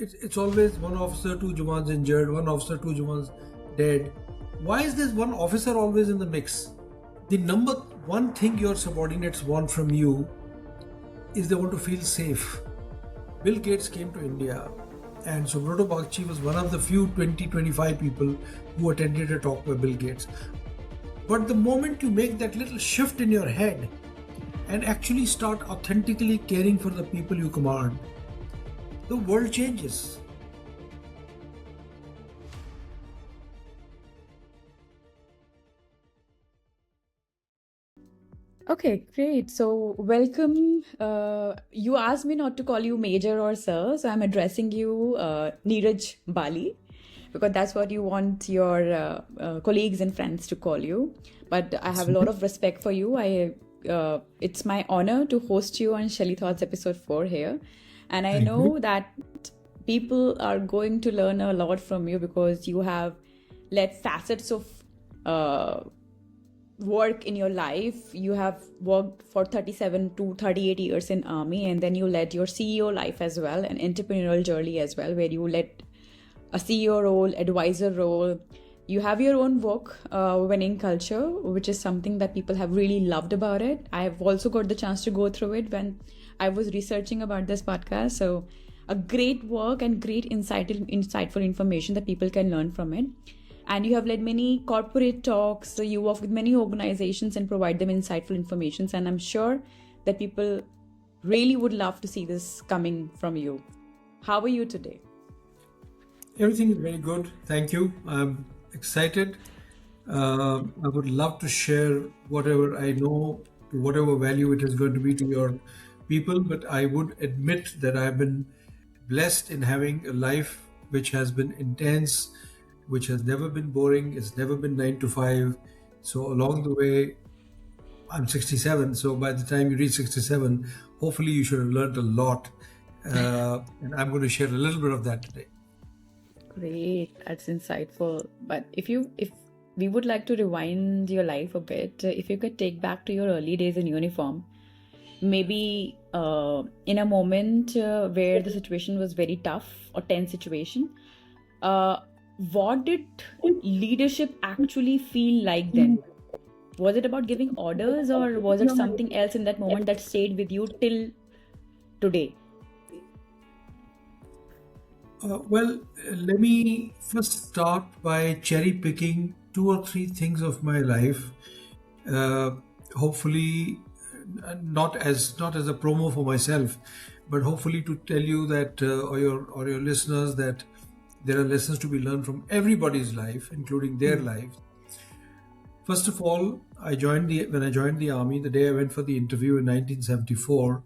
it's always one officer, two Jawans injured, one officer, two Jawans dead. Why is this one officer always in the mix? The number one thing your subordinates want from you is they want to feel safe. Bill Gates came to India, and Subrata Bagchi was one of the few 20-25 people who attended a talk by Bill Gates. But the moment you make that little shift in your head and actually start authentically caring for the people you command, the world changes. Okay, great. So, welcome. You asked me not to call you Major or Sir, so I'm addressing you Neeraj Bali because that's what you want your colleagues and friends to call you. But I have a lot of respect for you. It's my honor to host you on Shelly Thoughts episode 4 here, and I Thank you. know that people are going to learn a lot from you because you have led facets of work in your life. You have worked for 37 to 38 years in army, and then you led your CEO life as well, an entrepreneurial journey as well, where you led a CEO role, advisor role. You have your own work, winning culture, which is something that people have really loved about it. I have also got the chance to go through it when I was researching about this podcast. So a great work and great insightful information that people can learn from it. And you have led many corporate talks. So you work with many organizations and provide them insightful information. And I'm sure that people really would love to see this coming from you. How are you today? Everything is very good. Thank you. I'm excited. I would love to share whatever I know, to whatever value it is going to be to your people. But I would admit that I've been blessed in having a life which has been intense, which has never been boring. It's never been 9 to 5. So along the way, I'm 67. So by the time you reach 67, hopefully you should have learned a lot. And I'm going to share a little bit of that today. Great, that's insightful. But if we would like to rewind your life a bit, if you could take back to your early days in uniform, maybe in a moment where the situation was very tough or tense situation, what did leadership actually feel like then? Was it about giving orders, or was it something else in that moment that stayed with you till today? Well, let me first start by cherry picking 2 or 3 things of my life. Uh, Hopefully, not as a promo for myself, but hopefully to tell you that or your listeners that there are lessons to be learned from everybody's life, including their lives. First of all, when I joined the army, the day I went for the interview in 1974,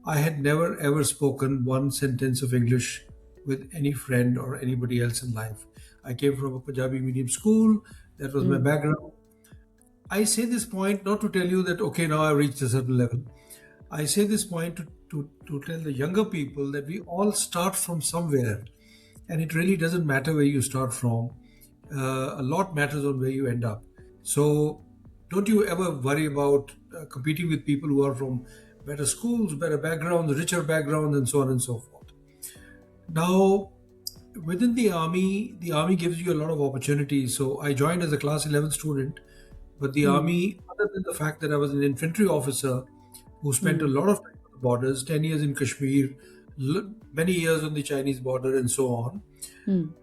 I had never ever spoken one sentence of English with any friend or anybody else in life. I came from a Punjabi medium school. That was my background. I say this point not to tell you that, okay, now I've reached a certain level. I say this point to tell the younger people that we all start from somewhere, and it really doesn't matter where you start from. A lot matters on where you end up. So don't you ever worry about competing with people who are from better schools, better backgrounds, richer backgrounds, and so on and so forth. Now, within the army gives you a lot of opportunities. So I joined as a class 11 student, but the army, other than the fact that I was an infantry officer who spent a lot of time on the borders, 10 years in Kashmir, many years on the Chinese border, and so on.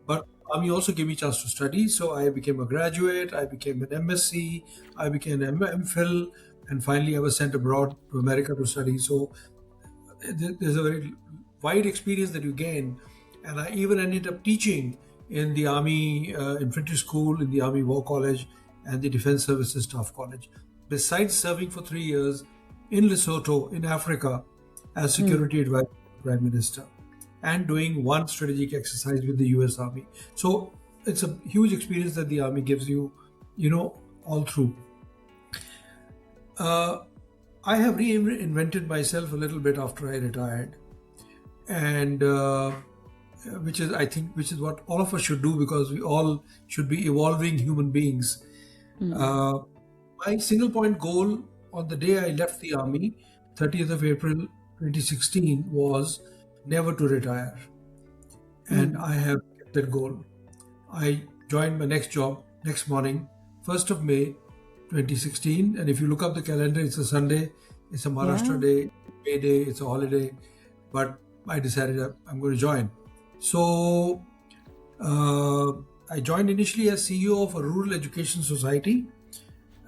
But army also gave me a chance to study. So I became a graduate, I became an MSc, I became an MPhil, and finally I was sent abroad to America to study. So there's a very wide experience that you gain. And I even ended up teaching in the Army Infantry School, in the Army War College, and the Defense Services Staff College. Besides serving for 3 years in Lesotho, in Africa, as security advisor to the Prime Minister, and doing one strategic exercise with the US Army. So it's a huge experience that the Army gives you, all through. I have reinvented myself a little bit after I retired, and which is what all of us should do, because we all should be evolving human beings. My single point goal on the day I left the army, 30th of April 2016, was never to retire. I have kept that goal. I joined my next job next morning, 1st of May 2016. And if you look up the calendar, it's a Sunday, it's a Maharashtra Yeah. day, May Day, it's a holiday. But I decided I'm going to join. So uh, I joined initially as CEO of a rural education society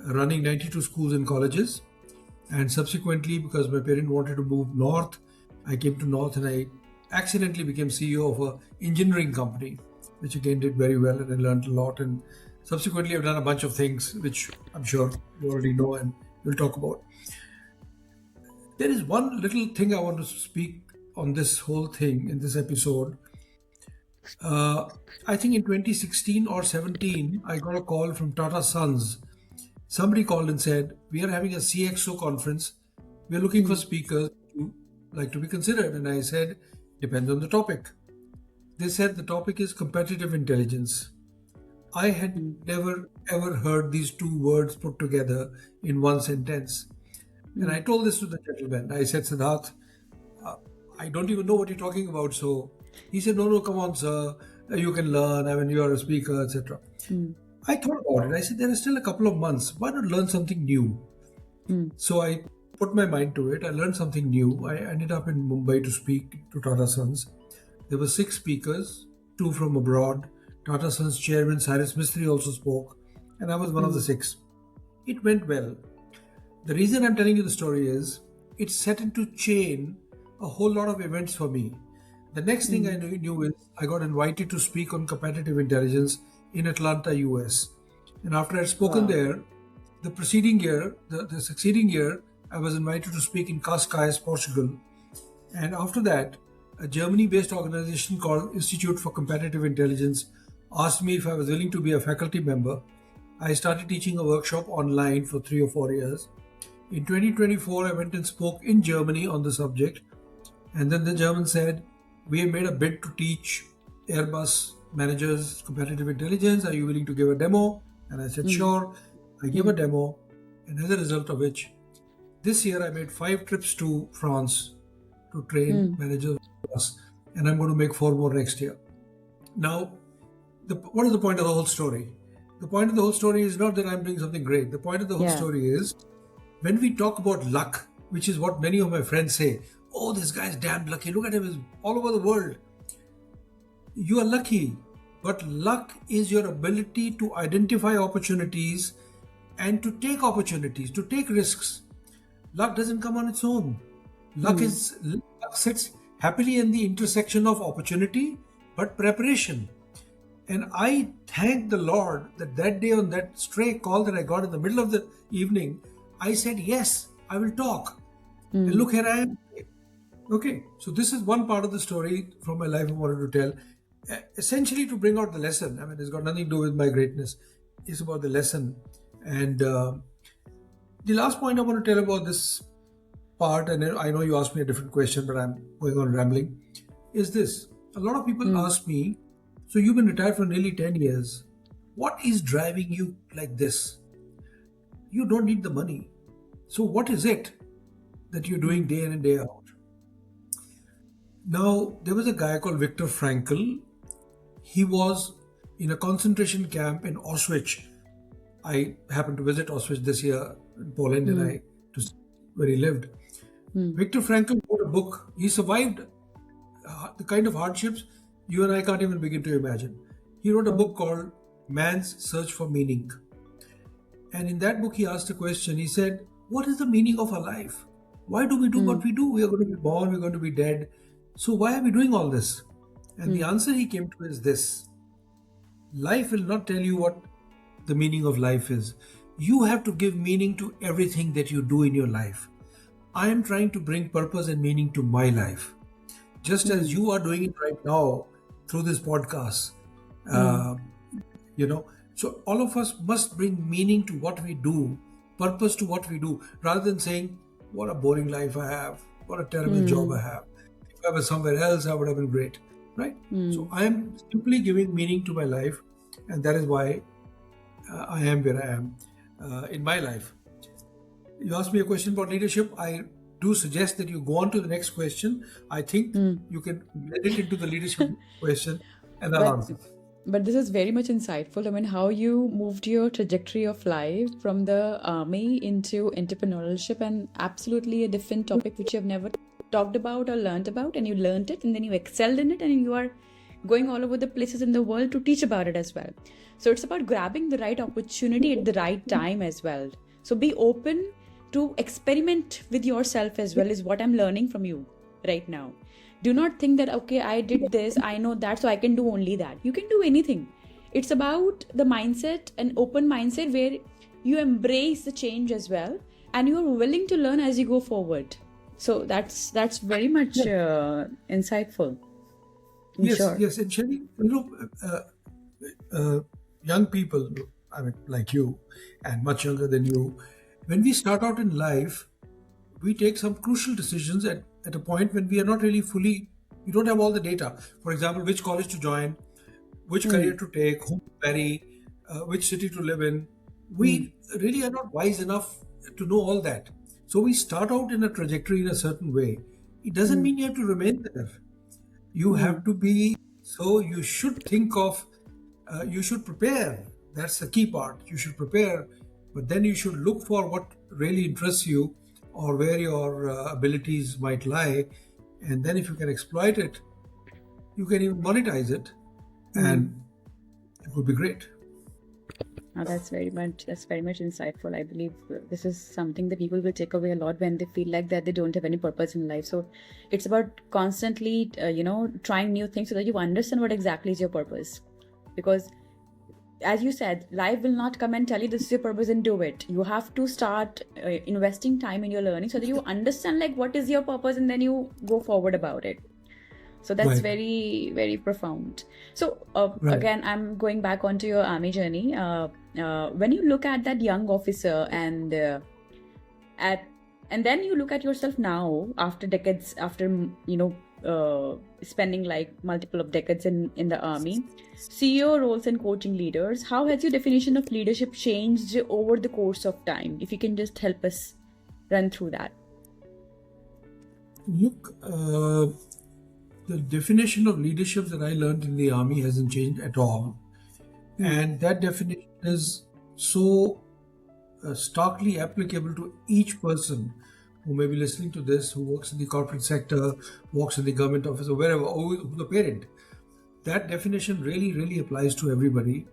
running 92 schools and colleges. And subsequently, because my parent wanted to move north, I came to north and I accidentally became CEO of a engineering company, which again did very well and I learned a lot. And subsequently, I've done a bunch of things which I'm sure you already know and we'll talk about. There is one little thing I want to speak on this whole thing in this episode. Uh, I think in 2016 or 17, I got a call from Tata Sons. Somebody called and said, "We are having a CXO conference. We are looking for speakers who like to be considered." And I said, "Depends on the topic." They said the topic is competitive intelligence. I had never ever heard these two words put together in one sentence. And I told this to the gentleman. I said, "Siddharth, I don't even know what you're talking about." So he said, "No, no, come on, sir. You can learn. I mean, you are a speaker, etc." I thought about it. I said, there are still a couple of months. Why not learn something new? So I put my mind to it. I learned something new. I ended up in Mumbai to speak to Tata Sons. There were 6 speakers, 2 from abroad. Tata Sons chairman Cyrus Mistry also spoke, and I was one of the 6. It went well. The reason I'm telling you the story is it set into chain a whole lot of events for me. The next thing I knew is I got invited to speak on competitive intelligence in Atlanta, US. And after I'd spoken Wow. there, the preceding year, the succeeding year, I was invited to speak in Cascais, Portugal. And after that, a Germany based organization called Institute for Competitive Intelligence asked me if I was willing to be a faculty member. I started teaching a workshop online for 3 or 4 years. In 2024, I went and spoke in Germany on the subject. And then the German said, "We have made a bid to teach Airbus managers competitive intelligence. Are you willing to give a demo?" And I said, "Sure." I gave a demo. And as a result of which, this year I made 5 trips to France to train managers of Airbus. And I'm going to make 4 more next year. Now, what is the point of the whole story? The point of the whole story is not that I'm doing something great. The point of the whole Yeah. story is when we talk about luck, which is what many of my friends say, "Oh, this guy's damn lucky. Look at him, he's all over the world." You are lucky, but luck is your ability to identify opportunities and to take opportunities, to take risks. Luck doesn't come on its own. Luck sits happily in the intersection of opportunity but preparation. And I thank the Lord that that day on that stray call that I got in the middle of the evening, I said, "Yes, I will talk." And look, here I am. Okay, so this is one part of the story from my life I wanted to tell. Essentially, to bring out the lesson. I mean, it's got nothing to do with my greatness. It's about the lesson. And the last point I want to tell about this part, and I know you asked me a different question, but I'm going on rambling, is this. A lot of people ask me, "So you've been retired for nearly 10 years. What is driving you like this? You don't need the money. So what is it that you're doing day in and day out?" Now, there was a guy called Viktor Frankl. He was in a concentration camp in Auschwitz. I happened to visit Auschwitz this year in Poland, and I to see where he lived. Viktor Frankl wrote a book. He survived the kind of hardships you and I can't even begin to imagine. He wrote a book called Man's Search for Meaning. And in that book, he asked a question. He said, "What is the meaning of our life? Why do we do what we do? We are going to be born, we're going to be dead. So why are we doing all this?" And the answer he came to is this: life will not tell you what the meaning of life is. You have to give meaning to everything that you do in your life. I am trying to bring purpose and meaning to my life, just as you are doing it right now through this podcast. Uh, you know, so all of us must bring meaning to what we do, purpose to what we do, rather than saying, "What a boring life I have, what a terrible job I have. If I was somewhere else, I would have been great." Right? So I am simply giving meaning to my life, and that is why I am where I am in my life. You asked me a question about leadership. I do suggest that you go on to the next question. I think you can get it into the leadership question. And I'll But answer. but this is very much insightful. I mean, how you moved your trajectory of life from the army into entrepreneurship, and absolutely a different topic which you have never talked about or learned about, and you learned it, and then you excelled in it, and you are going all over the places in the world to teach about it as well. So it's about grabbing the right opportunity at the right time as well. So be open to experiment with yourself as well, is what I'm learning from you right now. Do not think that, okay, I did this, I know that, so I can do only that. You can do anything. It's about the mindset, an open mindset where you embrace the change as well, and you are willing to learn as you go forward. So that's very much insightful, I'm Yes, sure. yes. And Shelly, young people, I mean, like you, and much younger than you, when we start out in life, we take some crucial decisions at a point when we are not really fully, we don't have all the data. For example, which college to join, which Hmm. career to take, whom to marry, which city to live in. Hmm. We really are not wise enough to know all that. So we start out in a trajectory in a certain way. It doesn't Hmm. mean you have to remain there. You Hmm. have to be, so you should think of, you should prepare. That's the key part. You should prepare, but then you should look for what really interests you or where your abilities might lie. And then if you can exploit it, you can even monetize it, Hmm. and it would be great. That's very much insightful. I believe this is something that people will take away a lot when they feel like that they don't have any purpose in life. So it's about constantly, trying new things so that you understand what exactly is your purpose. Because as you said, life will not come and tell you this is your purpose and do it. You have to start investing time in your learning so that you understand like what is your purpose, and then you go forward about it. So that's Right, very, very profound. So right. again, I'm going back onto your army journey. When you look at that young officer at and then you look at yourself now after decades, after spending like multiple of decades in the army, CEO roles and coaching leaders, how has your definition of leadership changed over the course of time? If you can just help us run through that. Look, the definition of leadership that I learned in the army hasn't changed at all. Hmm. And that definition is so starkly applicable to each person who may be listening to this, who works in the corporate sector, works in the government office, or wherever, or who's the parent. That definition really, really applies to everybody,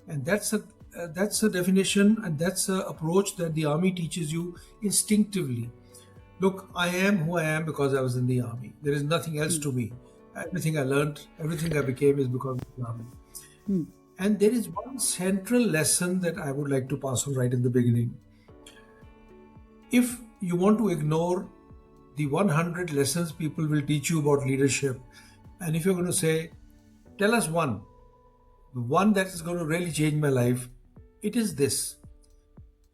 and that's a definition, and that's a approach that the army teaches you instinctively. Look, I am who I am because I was in the army. There is nothing else Hmm. to me. Everything I learned, everything I became is because of the army. Hmm. And there is one central lesson that I would like to pass on right in the beginning. If you want to ignore the 100 lessons people will teach you about leadership, and if you're going to say, tell us one, the one that is going to really change my life, it is this: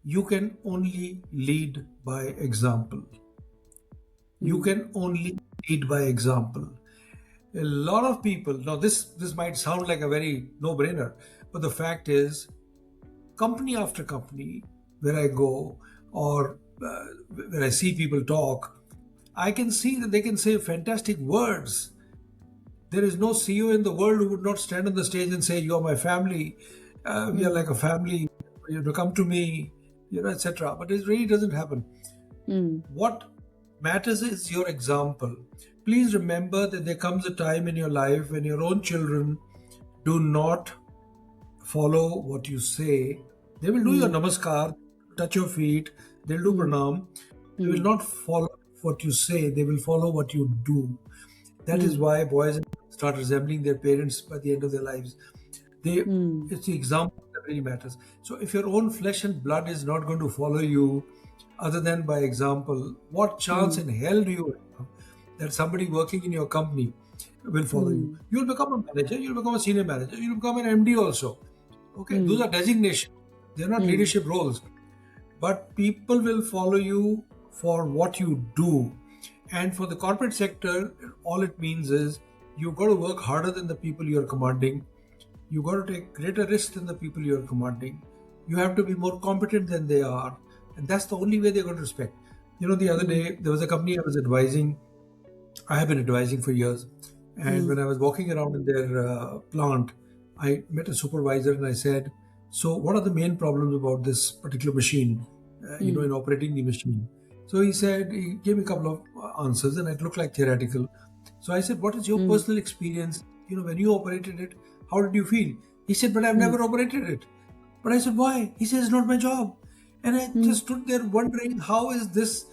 you can only lead by example. You Hmm. can only lead by example. A lot of people, now this might sound like a very no-brainer, but the fact is, company after company where I go, or where I see people talk, I can see that they can say fantastic words. There is no CEO in the world who would not stand on the stage and say, "You are my family. We are Hmm. like a family. You know, come to me," etc. But it really doesn't happen. Hmm. What matters is your example. Please remember that there comes a time in your life when your own children do not follow what you say. They will do your Hmm. namaskar, touch your feet, they'll do Hmm. pranam. They will Hmm. not follow what you say, they will follow what you do. That is Hmm. why boys and girls start resembling their parents by the end of their lives. They, Hmm. it's the example that really matters. So if your own flesh and blood is not going to follow you other than by example, what chance Hmm. in hell do you have that somebody working in your company will follow you? Hmm. You'll become a manager, you'll become a senior manager, you'll become an MD also. Okay, those Hmm. are designations. They're not Hmm. leadership roles. But people will follow you for what you do. And for the corporate sector, all it means is you've got to work harder than the people you're commanding. You've got to take greater risks than the people you're commanding. You have to be more competent than they are. And that's the only way they're going to respect. The other Hmm. day, there was a company I was advising. I have been advising for years. And when I was walking around in their plant, I met a supervisor and I said, "So, what are the main problems about this particular machine? In operating the machine?" So he gave me a couple of answers, and it looked like theoretical. So I said, "What is your personal experience? When you operated it, how did you feel?" He said, "But I've never operated it." But I said, "Why?" He says, "It's not my job." And I just stood there wondering, how is this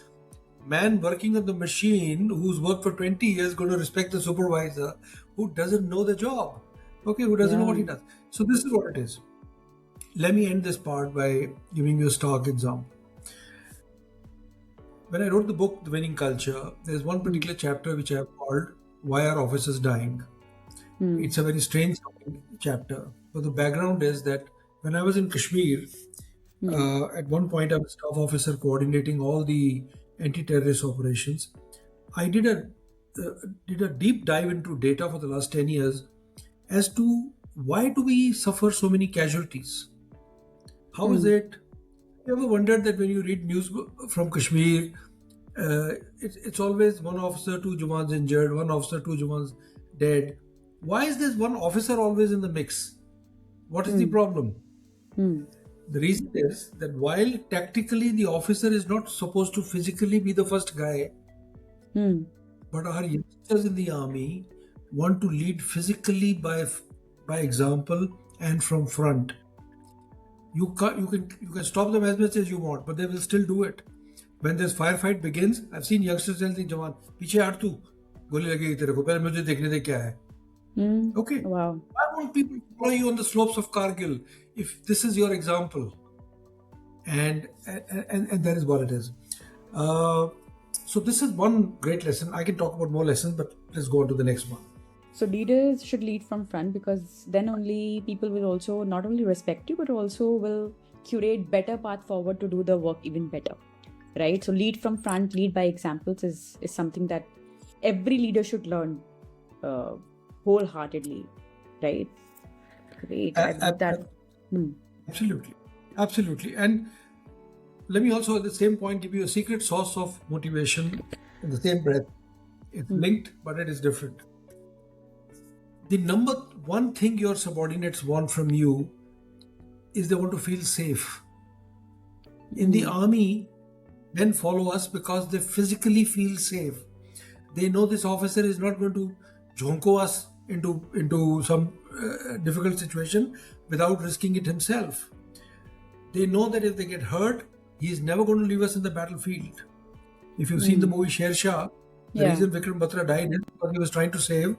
man working on the machine who's worked for 20 years going to respect the supervisor who doesn't know the job? Okay, who doesn't know what he Yeah. does? So this is what it is. Let me end this part by giving you a stark example. When I wrote the book, The Winning Culture, there's one particular chapter which I have called Why Are Officers Dying? It's a very strange chapter. But the background is that when I was in Kashmir, at one point I was staff officer coordinating all the anti-terrorist operations. I did a deep dive into data for the last 10 years as to why do we suffer so many casualties? How is it? You ever wondered that when you read news from Kashmir, it's always one officer, two Jawans injured, one officer, two Jawans dead. Why is this one officer always in the mix? What is the problem? The reason is that while tactically the officer is not supposed to physically be the first guy, but our youngsters in the army want to lead physically by example and from front. You can stop them as much as you want, but they will still do it. When this firefight begins, I've seen youngsters tell the jawan, "पीछे हट तू, गोली लगेगी तेरे को, पहले मुझे देखने दे क्या है." Okay. Wow. Why won't people follow you on the slopes of Kargil if this is your example? And that is what it is. So this is one great lesson. I can talk about more lessons, but let's go on to the next one. So leaders should lead from front, because then only people will also not only respect you, but also will curate better path forward to do the work even better, right? So lead from front, lead by examples is something that every leader should learn wholeheartedly, right? Great. I believe that. Absolutely. And let me also at the same point give you a secret source of motivation in the same breath. It's linked, but it is different. The number one thing your subordinates want from you is they want to feel safe. In the army, men follow us because they physically feel safe. They know this officer is not going to jonko us into some difficult situation without risking it himself. They know that if they get hurt, he is never going to leave us in the battlefield. If you've seen the movie Sher Shah, the reason Vikram Batra died is because he was trying to save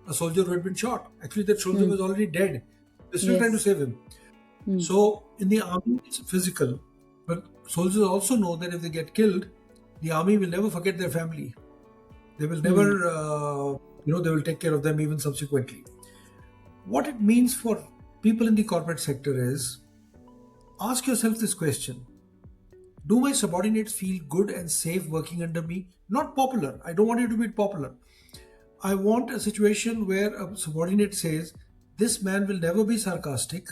a soldier who had been shot. Actually, that soldier was already dead. They're still trying to save him. So in the army, it's physical. But soldiers also know that if they get killed, the army will never forget their family. They will never, they will take care of them even subsequently. What it means for people in the corporate sector is, ask yourself this question. Do my subordinates feel good and safe working under me? Not popular. I don't want you to be popular. I want a situation where a subordinate says, this man will never be sarcastic.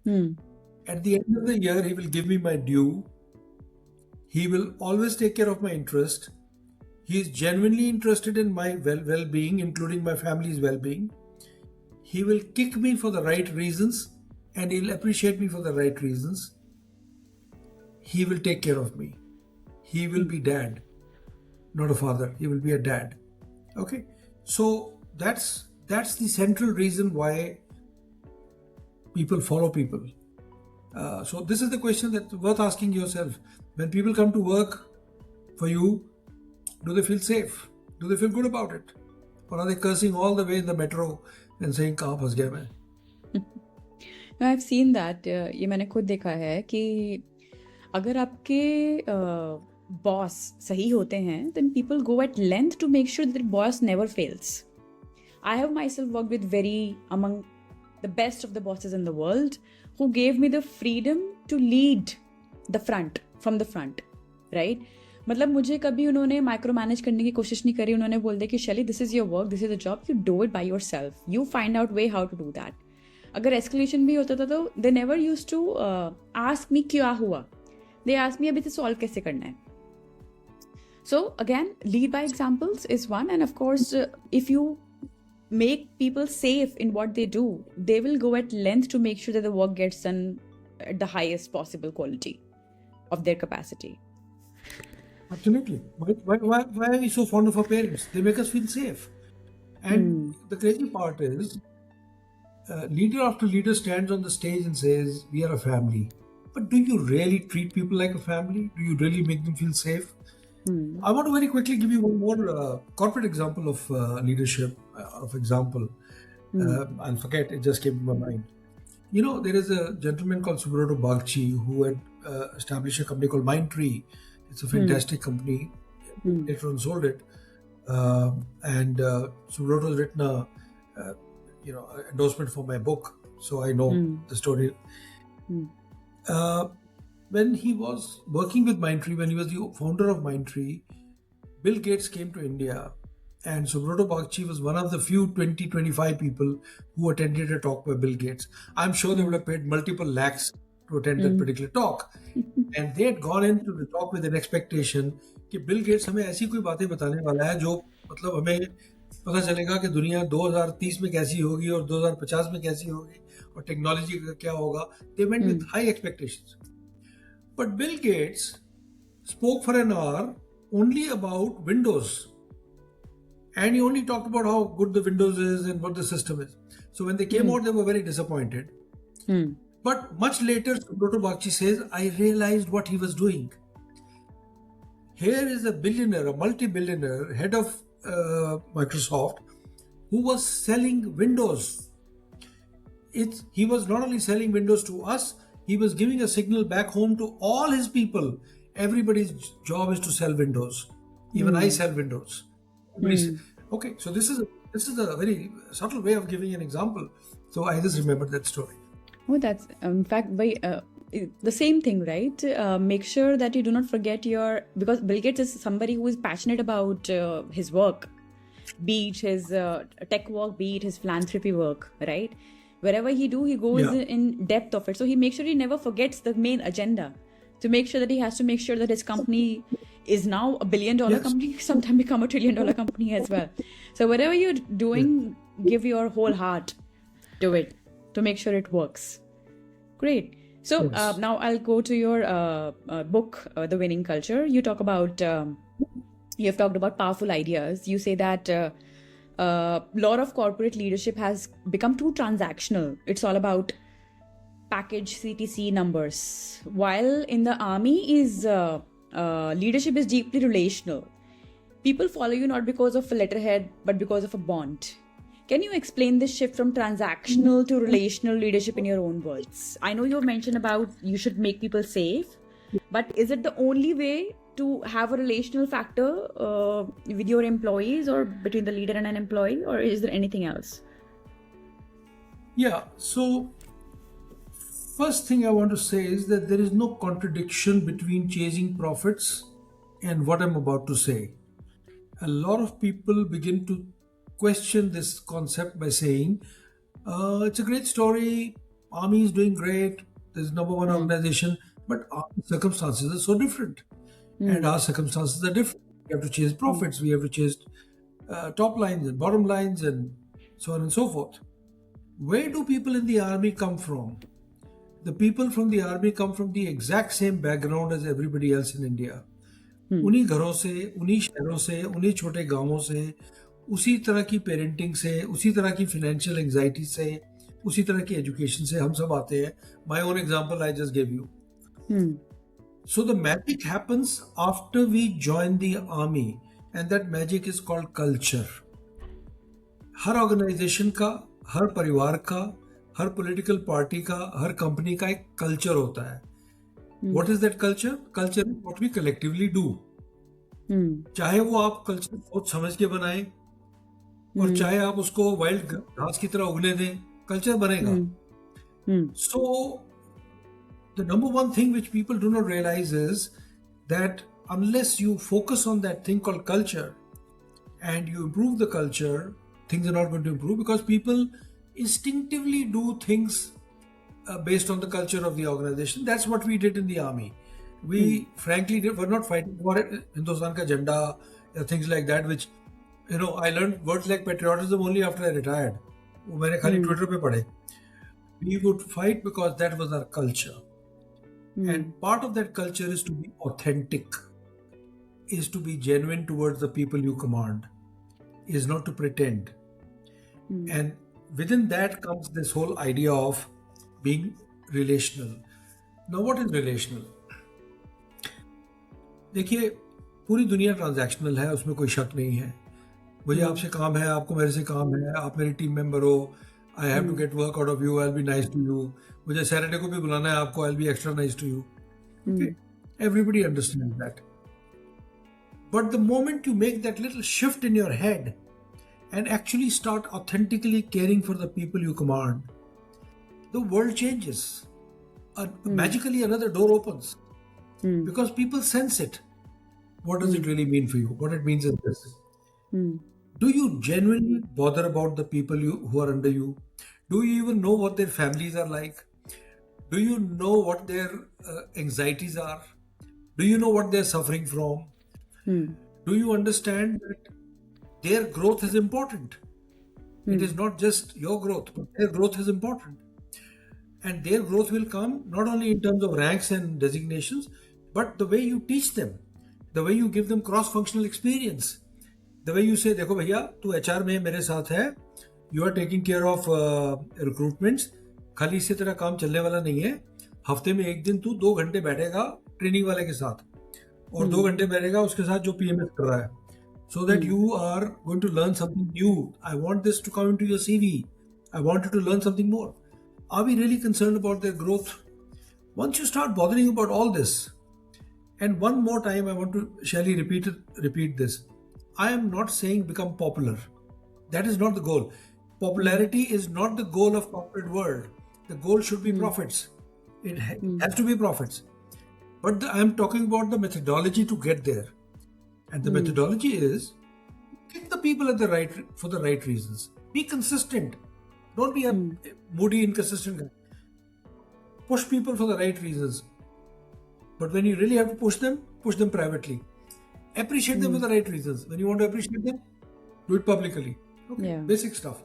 At the end of the year, he will give me my due. He will always take care of my interest. He is genuinely interested in my well-being, including my family's well-being. He will kick me for the right reasons and he'll appreciate me for the right reasons. He will take care of me. He will be dad, not a father. He will be a dad. Okay? So that's the central reason why people follow people. So this is the question that's worth asking yourself. When people come to work for you, do they feel safe? Do they feel good about it? Or are they cursing all the way in the metro and saying, "कहाँ फंस गया मैं?" I've seen that. ये मैंने खुद देखा है कि अगर आपके बॉस सही होते हैं, then people go at length to make sure that the boss never fails. I have myself worked with among the best of the bosses in the world who gave me the freedom to lead from the front, right? मतलब मुझे कभी उन्होंने micro manage करने की कोशिश नहीं करी. उन्होंने बोल दिया कि Shaily, this is your work, this is the job, you do it by yourself, you find out way how to do that. अगर एस्केलेशन भी होता था तो they never use to ask me क्या हुआ, दे आस्क मी अभी से solve कैसे करना है. So again, lead by examples is one, and of course, if you make people safe in what they do, they will go at length to make sure that the work gets done at the highest possible quality of their capacity. Absolutely. Why are we so fond of our parents? They make us feel safe. And the crazy part is, leader after leader stands on the stage and says, "We are a family." But do you really treat people like a family? Do you really make them feel safe? I want to very quickly give you one more corporate example of leadership. I'll forget, it just came to my mind. You know, there is a gentleman called Subroto Bagchi who had established a company called Mindtree. It's a fantastic company. Later on sold it. And Subroto has written a endorsement for my book. So I know the story. When he was working with Mindtree, when he was the founder of Mindtree, Bill Gates came to India, and Subroto Bagchi was one of the few 20-25 people who attended a talk by Bill Gates. I'm sure they would have paid multiple lakhs to attend that particular talk. And they had gone into the talk with an expectation कि Bill Gates हमें ऐसी कोई बातें बताने वाला है जो मतलब हमें पता चलेगा कि दुनिया 2030 में कैसी होगी और 2050 में कैसी होगी और टेक्नोलॉजी का क्या होगा. They went with high expectations. But Bill Gates spoke for an hour only about Windows. And he only talked about how good the Windows is and what the system is. So when they came out, they were very disappointed. But much later, Subroto Bagchi says, I realized what he was doing. Here is a billionaire, a multi-billionaire, head of Microsoft, who was selling Windows. He was not only selling Windows to us, he was giving a signal back home to all his people. Everybody's job is to sell Windows. Even I sell Windows. Okay, so this is a very subtle way of giving an example. So I just remembered that story. Oh, that's in fact the same thing, right? Make sure that you do not forget because Bill Gates is somebody who is passionate about his work, be it his tech work, be it his philanthropy work, right? Wherever he goes in depth of it. So he makes sure he never forgets the main agenda, to make sure that he has to make sure that his company is now $1 billion company, sometime become $1 trillion company as well. So whatever you're doing, give your whole heart to it to make sure it works. Great. So now I'll go to your book, The Winning Culture. You talk about, you've talked about powerful ideas. You say that a lot of corporate leadership has become too transactional. It's all about package CTC numbers. While in the army leadership is deeply relational. People follow you not because of a letterhead, but because of a bond. Can you explain this shift from transactional to relational leadership in your own words? I know you've mentioned about you should make people safe, but is it the only way to have a relational factor with your employees or between the leader and an employee, or is there anything else? Yeah, so first thing I want to say is that there is no contradiction between chasing profits and what I'm about to say. A lot of people begin to question this concept by saying, it's a great story, Army is doing great, there's number one organization, but our circumstances are so different. And our circumstances are different. We have to chase profits, we have to chase top lines and bottom lines and so on and so forth. Where do people in the army come from? The people from the army come from the exact same background as everybody else in India. उन्हीं घरों से, उन्हीं शहरों से, उन्हीं छोटे गांवों से, उसी तरह की पेरेंटिंग से, उसी तरह की फाइनेंशियल एंजाइटी से, उसी तरह की एजुकेशन से हम सब आते हैं. My own example I just gave you. So the magic happens after we join the army, and that magic is called culture. हर ऑर्गेनाइजेशन का, हर परिवार का, हर पॉलिटिकल पार्टी का, हर कंपनी का एक कल्चर होता है. What is that culture? Culture is what we collectively do. चाहे वो आप कल्चर बहुत समझ के बनाएं और चाहे आप उसको वाइल्ड घास की तरह उगने दें, कल्चर बनेगा. So the number one thing which people do not realize is that unless you focus on that thing called culture and you improve the culture, things are not going to improve, because people instinctively do things based on the culture of the organization. That's what we did in the army. We frankly were not fighting for Hindustan ka janda or things like that, which I learned words like patriotism only after I retired. वो मैंने खाली Hmm. Twitter पे पढ़े. We would fight because that was our culture. Hmm. And part of that culture is to be authentic, is to be genuine towards the people you command, is not to pretend. Hmm. And within that comes this whole idea of being relational. Now, what is relational? देखिए, पूरी दुनिया transactional है, उसमें कोई शक नहीं है. मुझे Hmm. आपसे काम है, आपको मेरे से काम है, आप मेरी टीम मेंबर हो. I have to Hmm. Get work out of you, I will be nice to you. मुझे सैटरडे को भी बुलाना है आपको, I will be extra nice to you. Hmm. Okay, everybody understands that. But the moment you make that little shift in your head and actually start authentically caring for the people you command, the world changes. Magically, another door opens Hmm. because people sense it. What does Hmm. it really mean for you? What it means is this: Hmm. do you genuinely bother about the people who are under you? Do you even know what their families are like? Do you know what their anxieties are? Do you know what they're suffering from? Hmm. Do you understand that their growth is important? It Hmm. is not just your growth, but their growth is important. And their growth will come not only in terms of ranks and designations, but the way you teach them, the way you give them cross functional experience, the way you say, देखो भैया तू HR में मेरे साथ है, you are taking care of recruitments, खाली इससे तेरा काम चलने वाला नहीं है. हफ्ते में एक दिन तू 2 घंटे बैठेगा ट्रेनिंग वाले के साथ और 2 घंटे बैठेगा उसके साथ जो PMS कर रहा है. So that you are going to learn something new. I want this to come into your CV. I want you to learn something more. Are we really concerned about their growth? Once you start bothering about all this, and one more time I want to, Shelly, repeat this. I am not saying become popular. That is not the goal. Hmm. Popularity is not the goal of corporate world. The goal should be Hmm. profits. It Hmm. has to be profits. But I am talking about the methodology to get there. And the Hmm. methodology is pick the people at the right for the right reasons. Be consistent. Don't be a Hmm. moody, inconsistent guy. Push people for the right reasons. But when you really have to push them privately. Appreciate them for Hmm. the right reasons. When you want to appreciate them, do it publicly. Okay, Yeah. basic stuff.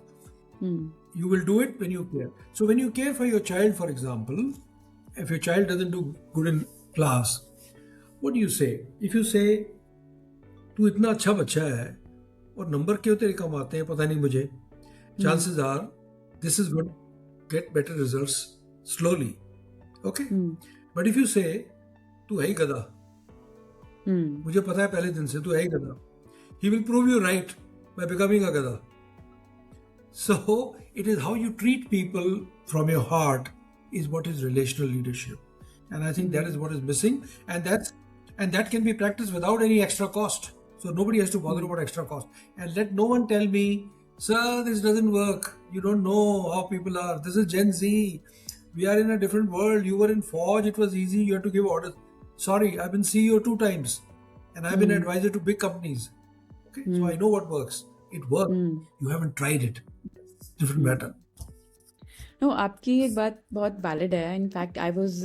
Hmm. You will do it when you care. So when you care for your child, for example, if your child doesn't do good in class, what do you say? If you say, तू इतना अच्छा बच्चा है और number क्यों तेरे कम आते हैं पता नहीं मुझे, Hmm. chances are this is going to get better results slowly. Okay? Hmm. But if you say, तू है ही गधा, Hmm. मुझे पता है पहले दिन से तू है ही गधा, he will prove you right by becoming a gada. So it is how you treat people from your heart is what is relational leadership. And I think that is what is missing. And that can be practiced without any extra cost. So nobody has to bother about extra cost. And let no one tell me, sir, this doesn't work. You don't know how people are. This is Gen Z. We are in a different world. You were in Forge, it was easy, you had to give orders. Sorry, I've been CEO 2 times and I've been Hmm. advisor to big companies. Okay, so I know what works. It works. Hmm. You haven't tried it. Different Hmm. matter. No, आपकी एक बात बहुत valid है. In fact, I was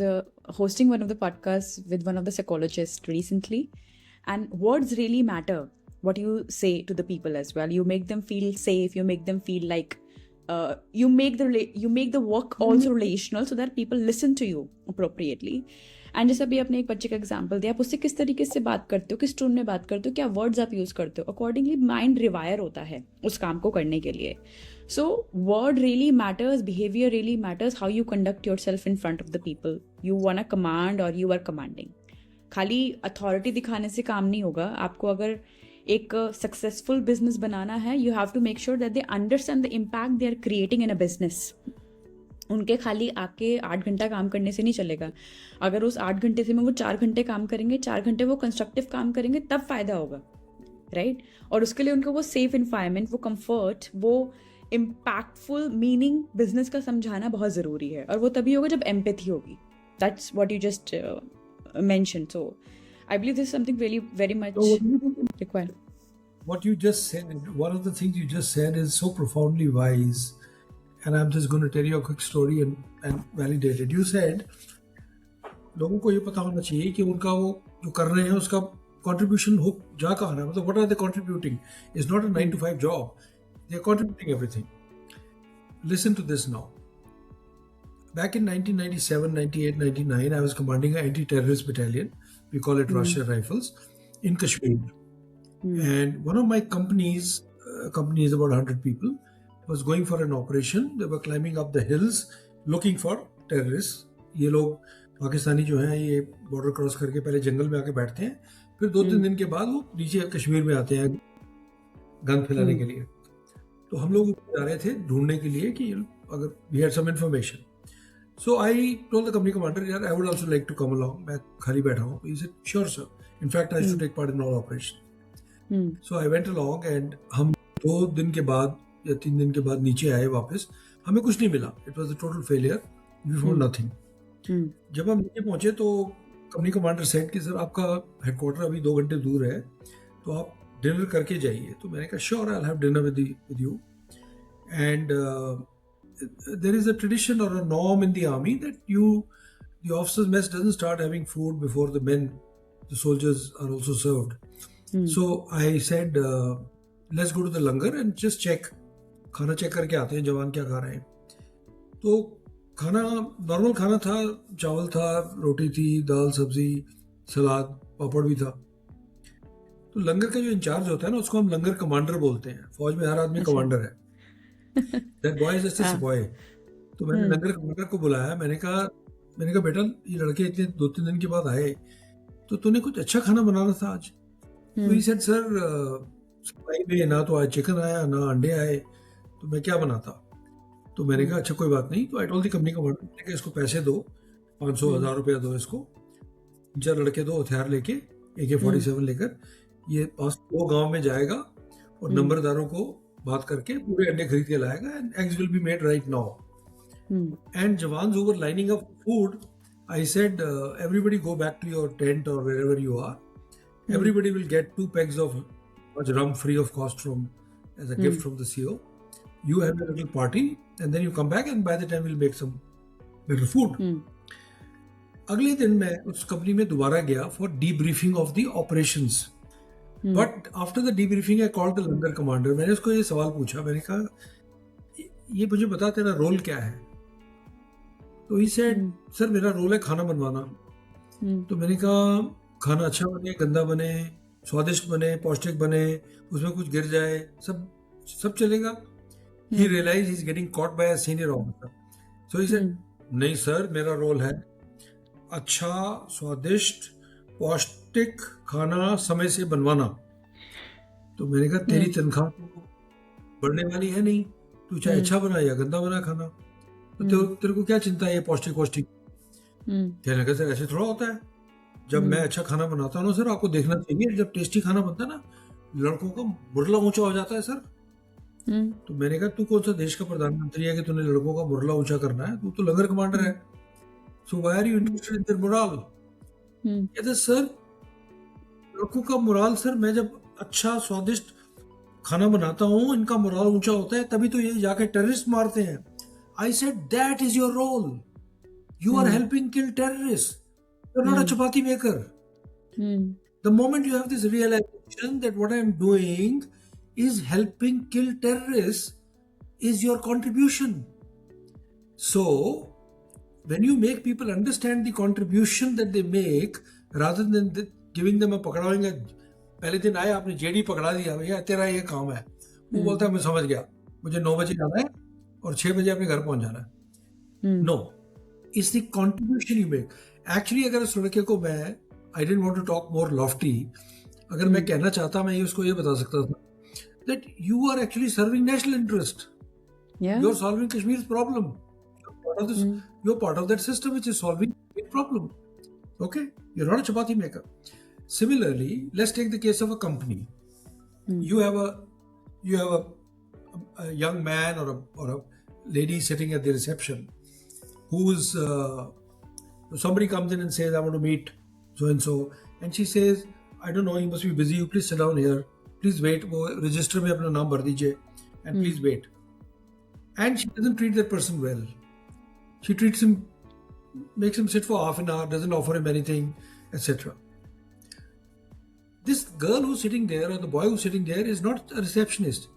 hosting one of the podcasts with one of the psychologists recently, and words really matter. What you say to the people as well. You make them feel safe. You make them feel like you make the work also relational so that people listen to you appropriately. And जैसे अभी आपने एक बच्चे का example दिया, आप उससे किस तरीके से बात करते हो, किस टोन में बात करते हो, क्या वर्ड्स आप यूज करते हो, अकॉर्डिंगली माइंड रिवायर होता है उस काम को करने के लिए. So word really matters, behaviour really matters, how you conduct your self in front of the people you want a command और यू आर कमांडिंग. खाली अथॉरिटी दिखाने से काम नहीं होगा. आपको अगर एक सक्सेसफुल बिजनेस बनाना है, you have to make sure that they understand the impact they are creating in a business. उनके खाली आके 8 घंटा काम करने से नहीं चलेगा. अगर उस 8 घंटे से में वो 4 घंटे काम करेंगे, 4 घंटे वो कंस्ट्रक्टिव काम करेंगे, तब फायदा होगा, राइट. और उसके लिए उनको वो सेफ इन्वायरमेंट, वो कंफर्ट, वो इम्पैक्टफुल मीनिंग बिजनेस का समझाना बहुत ज़रूरी है. और वो तभी होगा जब एम्पैथी होगी. That's what you just mention. So I believe this something really very much required. What you just said, one of the things you just said is so profoundly wise. And I'm just going to tell you a quick story and validate it. You said, लोगों को ये पता होना चाहिए कि उनका वो जो कर रहे हैं उसका contribution हो जा कहाँ रहा है, मतलब what are they contributing? It's not a 9 to 5 job. They're contributing everything. Listen to this now. Back in 1997, 98, 99, I was commanding an anti-terrorist battalion. We call it Russia Rifles in Kashmir. And one of my companies, company is about 100 people, was going for an operation. They were climbing up the hills looking for terrorists. ये लोग पाकिस्तानी जो हैं ये border cross करके पहले जंगल में आके बैठते हैं, फिर 2-3 दिन के बाद वो नीचे कश्मीर में आते हैं गन फैलाने के लिए. तो हम लोग जा रहे थे ढूंढने के लिए कि अगर we had some information. So I told the company commander, यार I would also like to come along. मैं खाली बैठा हूँ. He said, sure sir. In fact, I should take part in all operations. So I went along and हम 2 दिन के बाद या 3 दिन के बाद नीचे आए वापस. हमें कुछ नहीं मिला. It was a total failure. We found nothing. जब हम नीचे पहुंचे तो कंपनी कमांडर सेड कि सर आपका हेडक्वार्टर अभी 2 घंटे दूर है, तो आप डिनर करके जाइए. तो मैंने कहा sure, I will have dinner with you. And there is a tradition or a norm in the army that the officers mess doesn't start having food before the soldiers are also served. So I said, let's go to the langar and just check. खाना check करके आते हैं जवान क्या खा रहे हैं. तो खाना नॉर्मल खाना था, चावल था, रोटी थी, दाल सब्जी, सलाद, पापड़ भी था. तो लंगर का जो इंचार्ज होता है ना, उसको हम लंगर कमांडर बोलते हैं. फौज में हर आदमी कमांडर है. That boy is just a सिपाही. तो मैंने लंगर कमांडर को बुलाया. मैंने कहा बेटा, ये लड़के इतने 2-3 दिन के बाद आए, तो तूने कुछ अच्छा खाना बनाना था आज. तो ही सेड सर, सिपाही में ना तो आज चिकन आया ना अंडे आए, तो मैं क्या बनाता. तो मैंने कहा अच्छा कोई बात नहीं. तो I told the company commander कि इसको पैसे दो, 500-1000 रुपया दो इसको. 4 लड़के दो हथियार लेके, AK-47 लेकर ये पास 2 गांव में जाएगा और नंबरदारों को बात करके पूरे अंडे खरीद के लाएगा. And eggs will be made right now. And jawans who were lining up food, I said everybody go back to your tent or wherever you are. Everybody will get 2 pegs of rum free of cost as a gift from the CO. You have a little party and then you come back and by the time we'll make some better food. अगले दिन मैं उस company में दोबारा गया for debriefing of the operations. But after the debriefing I called the langar commander. मैंने उसको ये सवाल पूछा. मैंने कहा ये मुझे बता तेरा रोल क्या है. तो he said, सर मेरा रोल है खाना बनवाना. तो मैंने कहा खाना अच्छा बने, गंदा बने, स्वादिष्ट बने, पौष्टिक बने, उसमें कुछ गिर जाए, सब चलेगा. He realized he's getting caught by a senior officer. So he said, नहीं सर, मेरा रोल है अच्छा, स्वादिष्ट, पौष्टिक खाना समय से बनवाना. तो मैंने कहा तेरी तनख्वाह तो बढ़ने वाली है नहीं, तू चाहे अच्छा बना या गंदा बना खाना, तो तेरे को क्या चिंता है ये पौष्टिक. कहने लगा सर ऐसे थोड़ा होता है. जब मैं अच्छा खाना बनाता हूँ ना सर, आपको देखना चाहिए, जब टेस्टी खाना बनता है ना, लड़कों का मुरला ऊंचा हो जाता है सर. तो मैंने कहा तू कौन सा देश का प्रधानमंत्री है कि तूने लड़कों का मुरला ऊंचा करना है. तू तो लंगर कमांडर है. So why are you interested in their moral. कहते सर लड़कों का मोरल, सर मैं जब अच्छा स्वादिष्ट खाना बनाता हूँ, इनका मोरल ऊंचा होता है, तभी तो ये जाके टेररिस्ट मारते हैं. I said that is your role. You are helping kill terrorist. You're not a chapati maker. The moment you have this realization that what I am doing is helping kill terrorists is your contribution. So, when you make people understand the contribution that they make, rather than giving them a पकड़ाएंगे, पहले दिन आए आपने JD पकड़ा दिया, भैया तेरा ये काम है, वो बोलता है मैं समझ गया, मुझे 9 बजे जाना है और 6 बजे अपने घर पहुंच जाना है. No, it's the contribution you make. Actually अगर उस लड़के को मैं I didn't want to talk more lofty, अगर मैं कहना चाहता, मैं उसको ये बता सकता था that you are actually serving national interest. You are solving Kashmir problem. You are part of that system which is solving problem. Okay, you are not a chapati maker. Similarly, let's take the case of a company. You have a young man or a lady sitting at the reception who's somebody comes in and says, I want to meet so and so, and she says, I don't know, he must be busy, you please sit down here, please wait, वो register में अपना नाम भर दीजिए and please wait. And she doesn't treat that person well. She treats him, makes him sit for half an hour, doesn't offer him anything, etc. This girl who's sitting there or the boy who's sitting there is not a receptionist.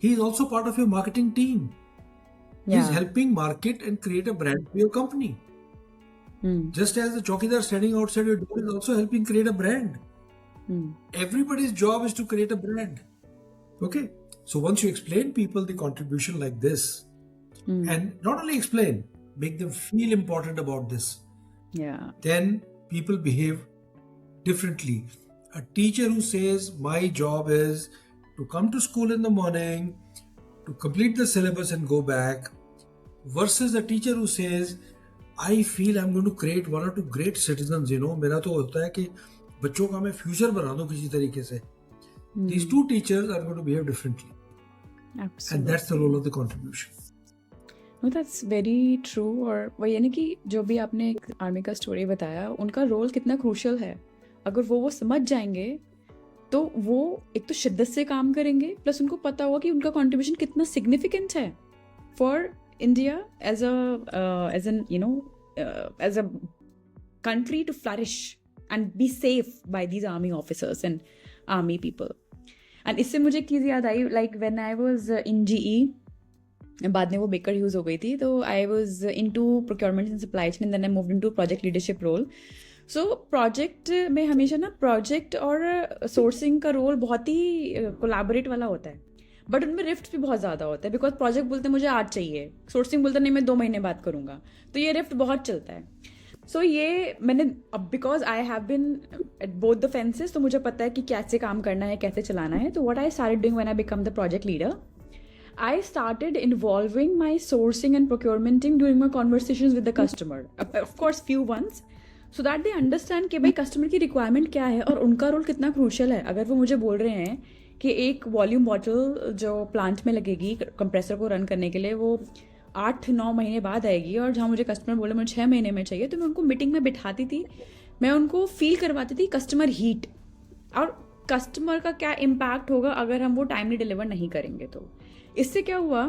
He is also part of your marketing team. He's Yeah. helping market and create a brand for your company. Just as the chowkidar standing outside your door is also helping create a brand. Everybody's job is to create a brand. Okay? So once you explain people the contribution like this, and not only explain, make them feel important about this, Yeah. then people behave differently. A teacher who says, my job is to come to school in the morning, to complete the syllabus and go back, versus a teacher who says, I feel I'm going to create one or two great citizens, मेरा तो होता है कि बच्चों का मैं future बना दूं किसी तरीके से. These two teachers are going to behave differently. And Absolutely. that's the role of the contribution. No, that's very true. और वो यानी कि जो भी आपने एक आर्मी का स्टोरी बताया, उनका रोल कितना क्रूशियल है. अगर वो समझ जाएंगे तो वो एक तो शिद्दत से काम करेंगे, प्लस उनको पता होगा कि उनका कंट्रीब्यूशन कितना सिग्निफिकेंट है for India as a country to flourish and be safe by these army officers and army people. And इससे मुझे एक चीज़ याद आई, like when I was in GE, बाद में वो बेकर ह्यूज हो गई थी, तो I was into procurement and supply chain and then I moved into project leadership role. So project में हमेशा ना प्रोजेक्ट और सोर्सिंग का रोल बहुत ही कोलैबोरेट वाला होता है, बट उनमें रिफ्ट भी बहुत ज़्यादा होता है. बिकॉज प्रोजेक्ट बोलते हैं मुझे आज चाहिए, सोर्सिंग बोलते नहीं मैं 2 महीने बाद करूँगा, तो ये रिफ्ट बहुत चलता है. सो ये मैंने अब because I have been at both the fences, तो मुझे पता है कि कैसे काम करना है, कैसे चलाना है. तो what I started doing when I become the project leader, I started involving my sourcing and procurementing during my conversations with the customer. Of course, few ones, so that they understand कि भाई customer की requirement क्या है और उनका role कितना crucial है. अगर वो मुझे बोल रहे हैं कि एक वॉल्यूम बॉटल जो प्लांट में लगेगी कंप्रेसर को रन करने के लिए वो 8-9 महीने बाद आएगी, और जहाँ मुझे कस्टमर बोले मुझे 6 महीने में चाहिए, तो मैं उनको मीटिंग में बिठाती थी, मैं उनको फील करवाती थी कस्टमर हीट और कस्टमर का क्या इम्पैक्ट होगा अगर हम वो टाइमली डिलीवर नहीं करेंगे. तो इससे क्या हुआ,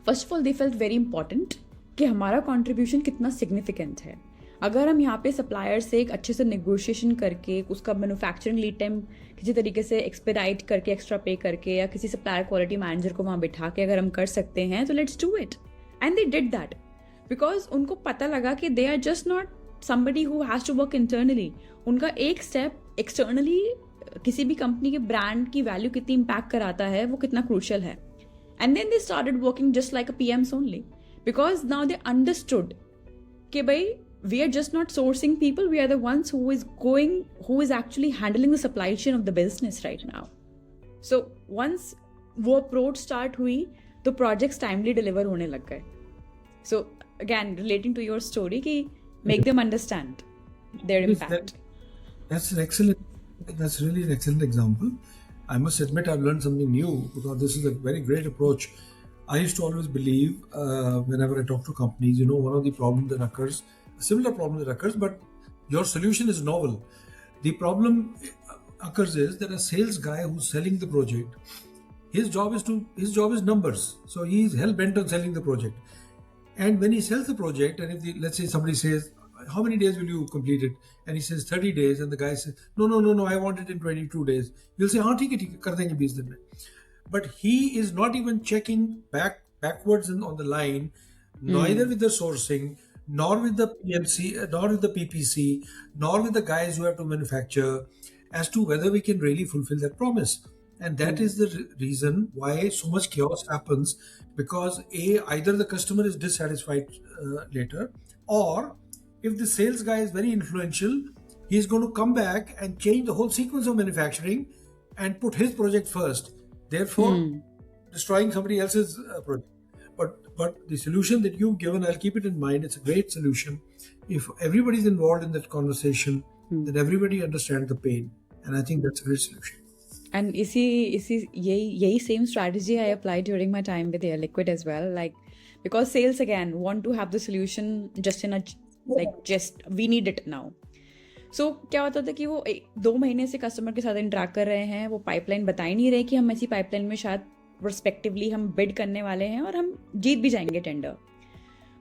first of all they felt very important कि हमारा कॉन्ट्रीब्यूशन कितना सिग्निफिकेंट है. अगर हम यहाँ पे सप्लायर से एक अच्छे से नेगोशिएशन करके उसका मैन्युफैक्चरिंग लीड टाइम किसी तरीके से एक्सपेडाइट करके एक्स्ट्रा पे करके या किसी सप्लायर क्वालिटी मैनेजर को वहाँ बिठा के अगर हम कर सकते हैं तो let's do it. And they did that because उनको पता लगा कि they are just not somebody who has to work internally. उनका एक स्टेप एक्सटर्नली किसी भी कंपनी के ब्रांड की वैल्यू कितनी इम्पैक्ट कराता है, वो कितना क्रूशियल है. And then they started working just like a PMs only, because now they understood कि भाई we are just not sourcing people, we are the ones who is actually handling the supply chain of the business right now. So once वो approach start हुई तो projects timely deliver होने लग गए. So again relating to your story कि make them understand their impact. That's really an excellent example. I must admit I've learned something new because this is a very great approach. I used to always believe whenever I talk to companies, one of the problems that occurs, a similar problem that occurs, but your solution is novel. The problem occurs is that a sales guy who's selling the project, his job is numbers. So he's hell bent on selling the project. And when he sells the project, and if let's say somebody says, how many days will you complete it? And he says 30 days, and the guy says, no, I want it in 22 days. You'll say, हाँ ठीक है कर देंगे 20 दिन में. But he is not even checking backwards on the line, neither with the sourcing, nor with the PMC, nor with the PPC, nor with the guys who have to manufacture, as to whether we can really fulfill that promise. And that is the reason why so much chaos happens, because either the customer is dissatisfied later, or if the sales guy is very influential, he's going to come back and change the whole sequence of manufacturing and put his project first, therefore destroying somebody else's project. But the solution that you've given, I'll keep it in mind. It's a great solution. If everybody's involved in that conversation, then everybody understands the pain, and I think that's a great solution. And यही same strategy I applied during my time with Air Liquid as well. Like, because sales again want to have the solution just in a just we need it now. So क्या होता था कि वो 2 महीने से customer के साथ interact कर रहे हैं, वो पाइपलाइन बता ही नहीं रहे कि हम ऐसी पाइपलाइन में शायद प्रोस्पेक्टिवली हम बिड करने वाले हैं और हम जीत भी जाएंगे टेंडर.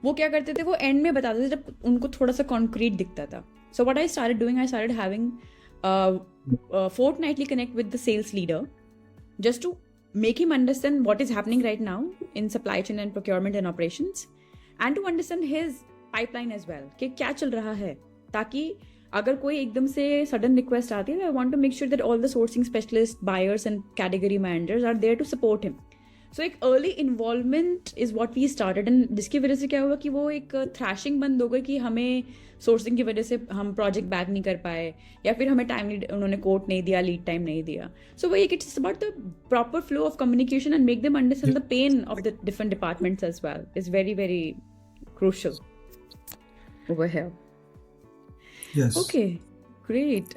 वो क्या करते थे, वो एंड में बताते थे जब उनको थोड़ा सा कॉन्क्रीट दिखता था. So what I started doing, I started having fortnightly connect with the sales leader just to make him understand what is happening right now in supply chain and procurement and operations, and to understand his pipeline as well कि क्या चल रहा है, ताकि अगर कोई एकदम से sudden request आती है, I want to make sure that all the sourcing specialists, buyers and category managers are there to support him. So एक early involvement is what we started, and जिसकी वजह से क्या हुआ कि वो एक thrashing बंद हो गई कि हमें सोर्सिंग की वजह से हम प्रोजेक्ट बैक नहीं कर पाए, या फिर हमें टाइमली उन्होंने कोट नहीं दिया, लीड टाइम नहीं दिया. सो वही it's about the proper flow of communication and make them understand the pain of the different departments as well is very very crucial over here. Yes. Okay, great.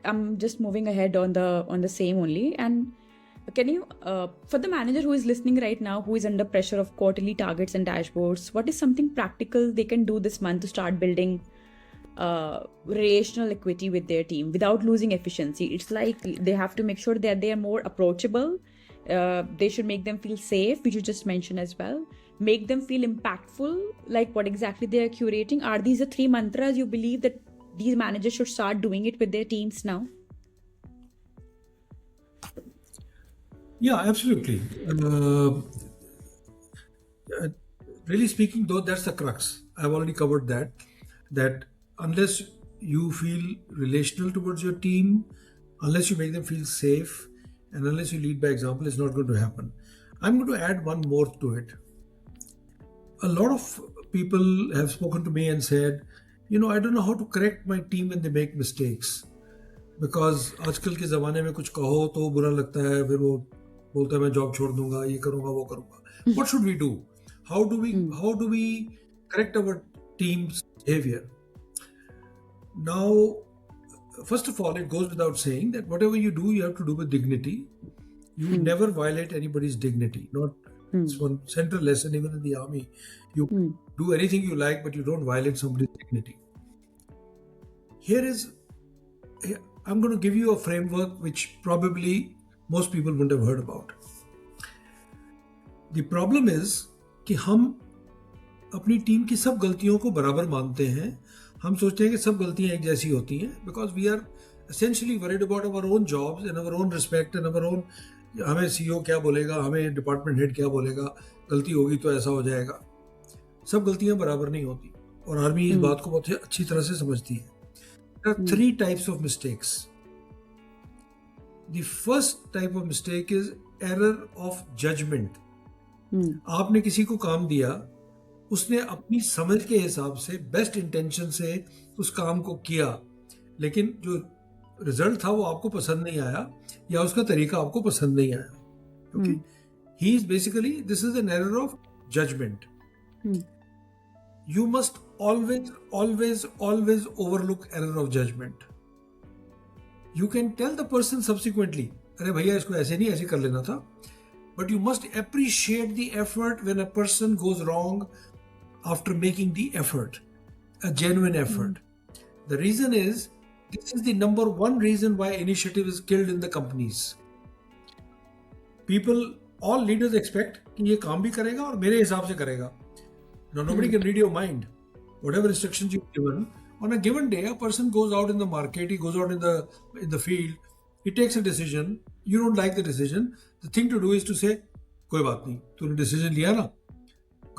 I'm just moving ahead on the same only. And can you, for the manager who is listening right now, who is under pressure of quarterly targets and dashboards, what is something practical they can do this month to start building relational equity with their team without losing efficiency? It's like they have to make sure that they are more approachable. They should make them feel safe, which you just mentioned as well. Make them feel impactful, like what exactly they are curating. Are these the 3 mantras you believe that these managers should start doing it with their teams now? Yeah, absolutely. Really speaking, though, that's the crux. I've already covered that unless you feel relational towards your team, unless you make them feel safe, and unless you lead by example, it's not going to happen. I'm going to add one more to it. A lot of people have spoken to me and said, I don't know how to correct my team when they make mistakes. Because आजकल के ज़माने में कुछ कहो तो बुरा लगता है, फिर वो बोलता है मैं जॉब छोड़ दूंगा, ये करूंगा, वो करूंगा. What should we do? How do we correct our team's behavior? Now, first of all, it goes without saying that whatever you do, you have to do with dignity. You never violate anybody's dignity. It's one central lesson even in the army. You do anything you like, but you don't violate somebody's dignity. I'm going to give you a framework which probably most people wouldn't have heard about. The problem is कि हम अपनी team की सब गलतियों को बराबर मानते हैं. हम सोचते हैं कि सब गलतियां एक जैसी होती हैं, because we are essentially worried about our own jobs and our own respect and our own. हमें सीईओ क्या बोलेगा, हमें डिपार्टमेंट हेड क्या बोलेगा, गलती होगी तो ऐसा हो जाएगा. सब गलतियां बराबर नहीं होती, और आर्मी इस बात को बहुत अच्छी तरह से समझती है. There are 3 types of mistakes. The first type of mistake is error of judgment. आपने किसी को काम दिया, उसने अपनी समझ के हिसाब से बेस्ट इंटेंशन से उस काम को किया, लेकिन जो रिजल्ट था वो आपको पसंद नहीं आया, या उसका तरीका आपको पसंद नहीं आया. Okay? He is basically, this is an error of judgment. You must always overlook error of judgment. You can tell the person subsequently, अरे भैया इसको ऐसे नहीं, ऐसे कर लेना था. But you must appreciate the effort when a person goes wrong after making the effort, a genuine effort. The reason is, this is the number one reason why initiative is killed in the companies. All leaders expect कि ये काम भी करेगा और मेरे हिसाब से करेगा. Now nobody can read your mind. Whatever instructions you've given, on a given day, a person goes out in the market, he goes out in the field, he takes a decision. You don't like the decision. The thing to do is to say, कोई बात नहीं, तूने decision लिया ना,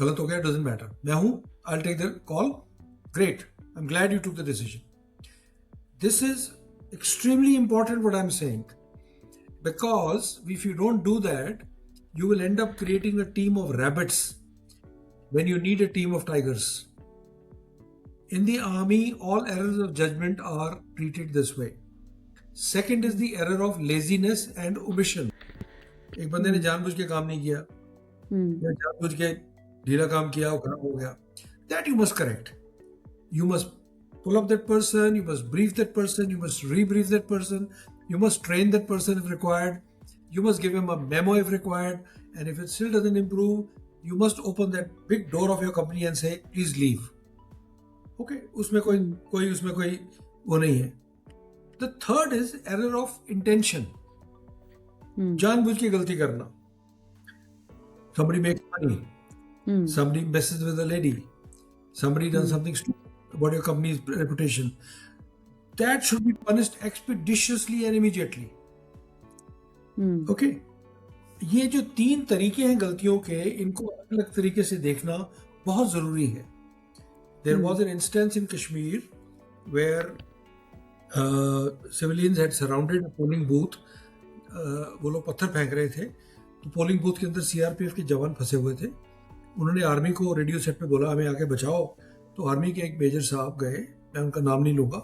गलत हो गया, doesn't matter. मैं हूँ, I'll take the call. Great. I'm glad you took the decision. This is extremely important what I'm saying, because if you don't do that, you will end up creating a team of rabbits when you need a team of tigers. In the army, all errors of judgment are treated this way. Second is the error of laziness and omission. एक बंदे ने जानबूझ के काम नहीं किया, या जानबूझ के ढीला काम किया, वो खराब हो गया. That you must correct. You must pull up that person, you must brief that person, you must rebrief that person, you must train that person if required, you must give him a memo if required, and if it still doesn't improve, you must open that big door of your company and say, please leave. Okay, उसमें कोई वो नहीं है. The third is error of intention. जानबूझ के गलती करना. Somebody makes money. Somebody messes with a lady. Somebody does something stupid about your company's reputation. that should be punished expeditiously and immediately. Okay? ये जो 3 तरीके हैं गलतियों के, इनको अलग अलग तरीके से देखना बहुत ज़रूरी है. There was an instance in Kashmir where civilians had surrounded a polling booth. वो लोग पत्थर फेंक रहे थे, तो पोलिंग बूथ के अंदर सीआरपीएफ के जवान फंसे हुए थे. उन्होंने आर्मी को रेडियो सेट पे बोला हमें आके बचाओ. तो आर्मी के एक मेजर साहब गए, मैं उनका नाम नहीं लूँगा,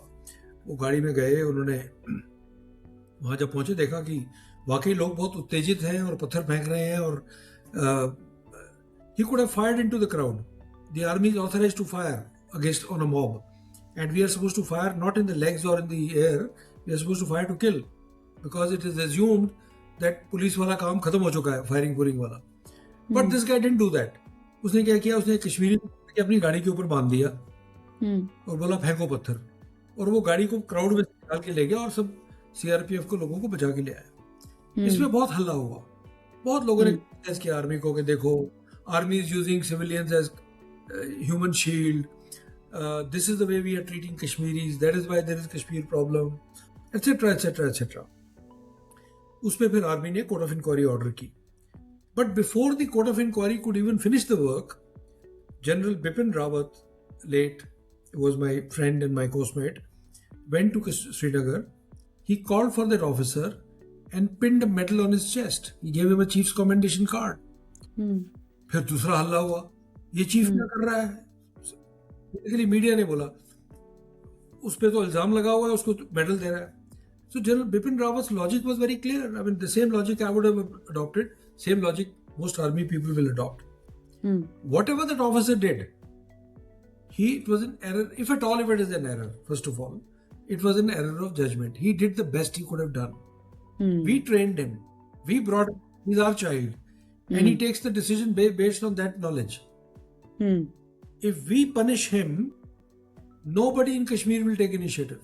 वो गाड़ी में गए. उन्होंने वहाँ जब पहुँचे देखा कि वाकई लोग बहुत उत्तेजित हैं और पत्थर फेंक रहे हैं. और he could have fired into the crowd. The army is authorized to fire against on a mob, and we are supposed to fire not in the legs or in the air. We are supposed to fire to kill, because it is assumed that police वाला काम खत्म हो चुका है, firing pulling वाला. But this guy didn't do that. उसने क्या किया, उसने कश्मीरी को अपनी गाड़ी के ऊपर बांध दिया और बोला फेंको पत्थर, और वो गाड़ी को क्राउड में निकाल के ले गया और सब सीआरपीएफ को लोगों को बचा के ले आया. इसमें बहुत हल्ला हुआ. बहुत लोगों ने क्रिटिसाइज किया आर्मी को कि देखो, army is using civilians as human shield, this is the way we are treating Kashmiris, that is why there is Kashmir problem, etcetera etcetera etcetera. उस पर फिर आर्मी ने कोर्ट ऑफ इंक्वायरी ऑर्डर की. But before the court of inquiry could even finish the work, general Bipin Rawat, late, was my friend and my coursemate, went to Srinagar. He called for that officer and pinned a medal on his chest. He gave him a chief's commendation card. फिर दूसरा हल्ला हुआ, ये chief क्या कर रहा है. Basically media ने बोला उस पर तो इल्जाम लगा हुआ है, उसको मेडल दे रहा है. So General Bipin Rawat's logic was very clear. I mean, the same logic I would have adopted, same logic most army people will adopt. Whatever that officer did, it was an error, if at all, if it is an error, first of all, it was an error of judgment. He did the best he could have done. We trained him. We brought him. He's our child. And he takes the decision based on that knowledge. If we punish him, nobody in Kashmir will take initiative.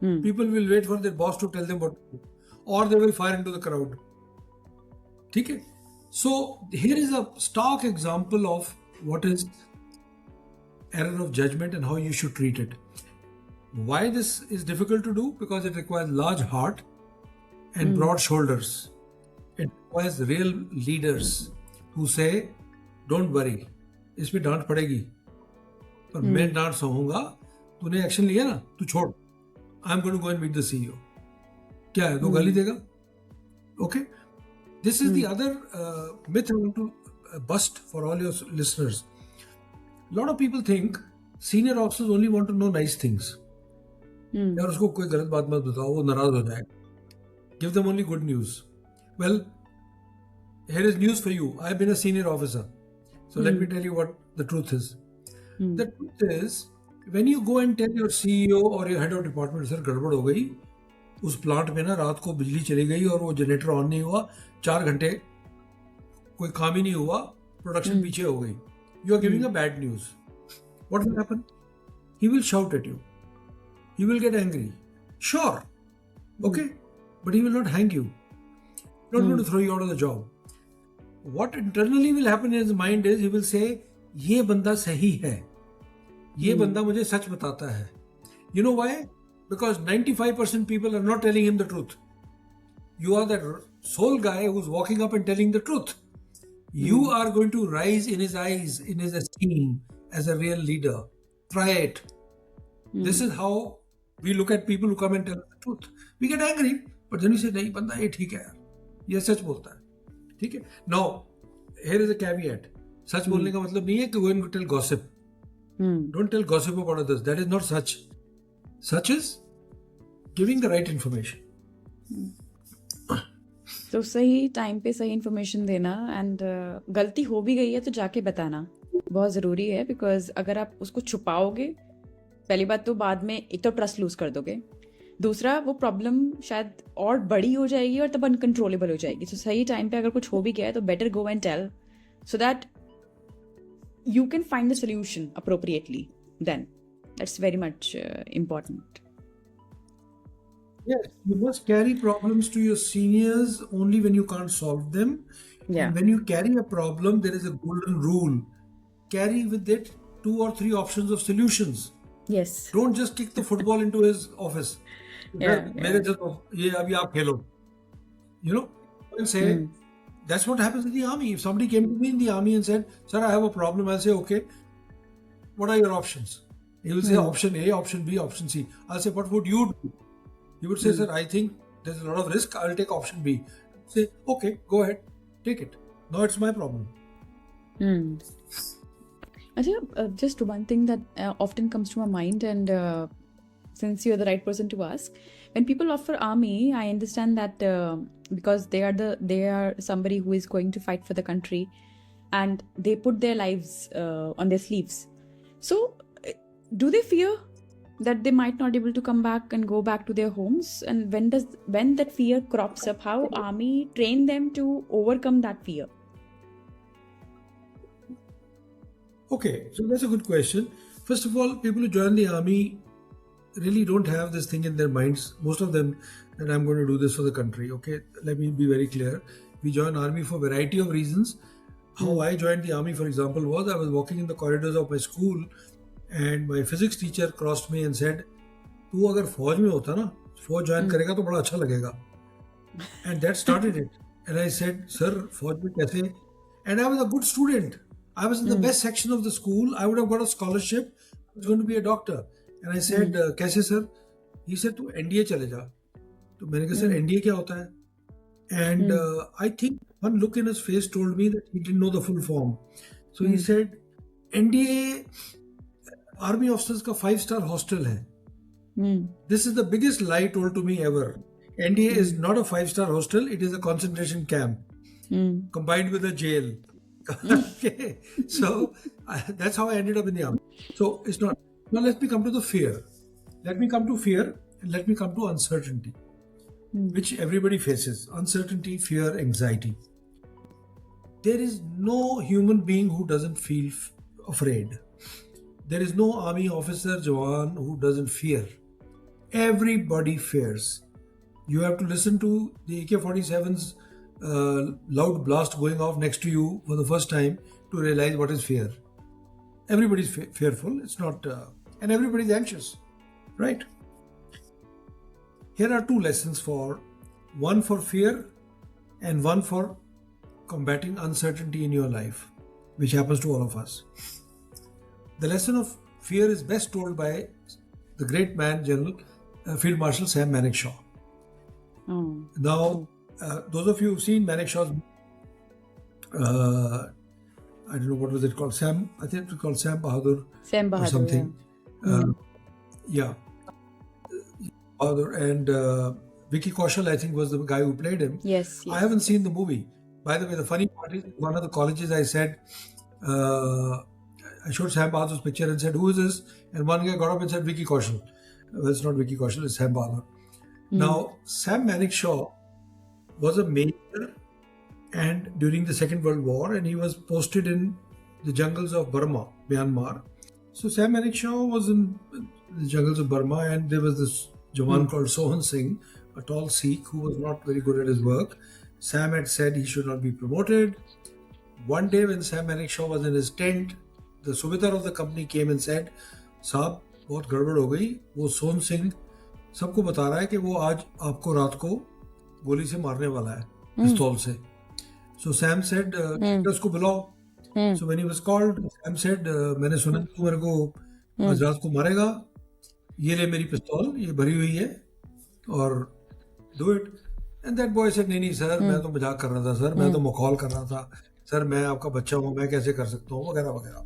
People will wait for their boss to tell them what to do. Or they will fire into the crowd. Okay? So, here is a stark example of what is error of judgment and how you should treat it. Why this is difficult to do? Because it requires large heart and broad shoulders. It requires real leaders who say, don't worry, इस पे डांट पड़ेगी, पर मैं डांट सहूंगा, तूने action लिया ना, तू छोड़. I am going to go and meet the CEO. क्या है, तो गाली देगा? Okay? This is the other myth I want to bust for all your listeners. A lot of people think senior officers only want to know nice things. यार उसको कोई गलत बात मत बताओ, वो नाराज हो जाएगा. Give them only good news. Well, here is news for you. I have been a senior officer. So let me tell you what the truth is. The truth is, when you go and tell your CEO or your head of department, sir, गड़बड़ हो गई, उस plant में ना रात को बिजली चली गई और वो जनरेटर ऑन नहीं हुआ, 4 घंटे कोई काम ही नहीं हुआ, प्रोडक्शन पीछे हो गई. You are giving a bad news. What will happen? He will shout at you. He will get angry. Sure. Okay. But he will not hang you. Not going to throw you out of the job. What internally will happen in his mind is he will say, ये बंदा सही है. ये बंदा मुझे सच बताता है. You know why? Because 95% people are not telling him the truth. You are that sole guy who's walking up and telling the truth. You are going to rise in his eyes, in his esteem as a real leader. Try it. This is how we look at people who come and tell the truth. We get angry, but then we say, नहीं बंदा ये ठीक है यार, ये सच बोलता है. ठीक है? Now, here is a caveat. सच बोलने का मतलब नहीं है कि go and tell gossip. Don't tell gossip about others. That is not such. Such is giving the right information. तो सही टाइम पे सही इन्फॉर्मेशन देना, एंड गलती हो भी गई है तो जाके बताना बहुत ज़रूरी है. बिकॉज अगर आप उसको छुपाओगे, पहली बात तो बाद में एक तो ट्रस्ट लूज कर दोगे, दूसरा वो प्रॉब्लम शायद और बड़ी हो जाएगी और तब अनकंट्रोलेबल हो जाएगी. तो सही टाइम पे अगर कुछ हो भी गया है तो better go and tell, so that you can find the solution appropriately then. That's very much important. Yes, you must carry problems to your seniors only when you can't solve them. Yeah. And when you carry a problem, there is a golden rule. Carry with it 2 or 3 options of solutions. Yes. Don't just kick the football into his office. Sir, Yeah. मेरे Yeah. just ये अभी आप खेलो. You know, I'll say Mm. that's what happens in the army. If somebody came to me in the army and said, "Sir, I have a problem," I'll say, "Okay, what are your options?" He will say Mm. option A, option B, option C. I'll say, "What would you do?" He would say, Mm. "Sir, I think there's a lot of risk. I'll take option B." I'll say, "Okay, go ahead, take it. Now it's my problem." Mm. I think just one thing that often comes to my mind, and since you're the right person to ask, when people offer army, I understand that because they are somebody who is going to fight for the country, and they put their lives on their sleeves. So, do they fear that they might not able to come back and go back to their homes? And when that fear crops up, how army train them to overcome that fear? Okay, so that's a good question. First of all, people who join the army really don't have this thing in their minds. Most of them that I'm going to do this for the country. Okay, let me be very clear. We join army for a variety of reasons. How I joined the army, for example, was I was walking in the corridors of my school, and my physics teacher crossed me and said, "तू अगर फौज में होता ना, फौज join करेगा तो बड़ा अच्छा लगेगा." And that started it. And I said, "Sir, फौज में कैसे?" And I was a good student. I was in the best section of the school. I would have got a scholarship. I was going to be a doctor. And I said, "कैसे sir?" He said, "तू NDA चले जा." तो मैंने कहा, "sir NDA क्या होता है?" And I think one look in his face told me that he didn't know the full form. So he said, "NDA Army Officers का 5-star hostel है." This is the biggest lie told to me ever. NDA is not a 5-star hostel, it is a concentration camp combined with a jail. Okay, so that's how I ended up in the army. So it's not. Now let me come to the fear. Let me come to fear and let me come to uncertainty, which everybody faces. Uncertainty, fear, anxiety. There is no human being who doesn't feel afraid. There is no army officer, Jawan, who doesn't fear. Everybody fears. You have to listen to the AK-47's loud blast going off next to you for the first time to realize what is fear. Everybody's fearful. It's not, and everybody's anxious, right? Here are two lessons one for fear and one for combating uncertainty in your life, which happens to all of us. The lesson of fear is best told by the great man, General Field Marshal Sam Manekshaw. Now, those of you who've seen Manekshaw's, I don't know what was it called, I think it was called Sam Bahadur Sam or Bahadur, something. Yeah, Bahadur and Vicky Kaushal, I think, was the guy who played him. Yes. I haven't seen the movie. By the way, the funny part is, one of the colleges I said, I showed Sam Bahadur's picture and said, "Who is this?" And one guy got up and said, "Vicky Kaushal." Well, it's not Vicky Kaushal, it's Sam Bahadur. Now, Sam Manekshaw was a major and during the Second World War, and he was posted in the jungles of Burma, Myanmar. So Sam Manekshaw was in the jungles of Burma, and there was this Jawan called Sohan Singh, a tall Sikh who was not very good at his work. Sam had said he should not be promoted. One day when Sam Manekshaw was in his tent, the Subedar of the company came and said, "साहब बहुत गड़बड़ हो गई, वो सोहन सिंह सबको बता रहा है कि वो आज आपको रात को गोली से मारने वाला है, पिस्तौल से." So Sam said, उसको बुलाओ. So when he was called, Sam said, मैंने सुना तू मेरे को आज रात को मारेगा, ये ले मेरी पिस्तौल, ये भरी हुई है और do it. And that boy said, नहीं सर, मैं तो मजाक कर रहा था सर, मैं तो मखौल कर रहा था सर, मैं आपका बच्चा हूँ, मैं कैसे कर सकता हूँ, वगैरह वगैरह.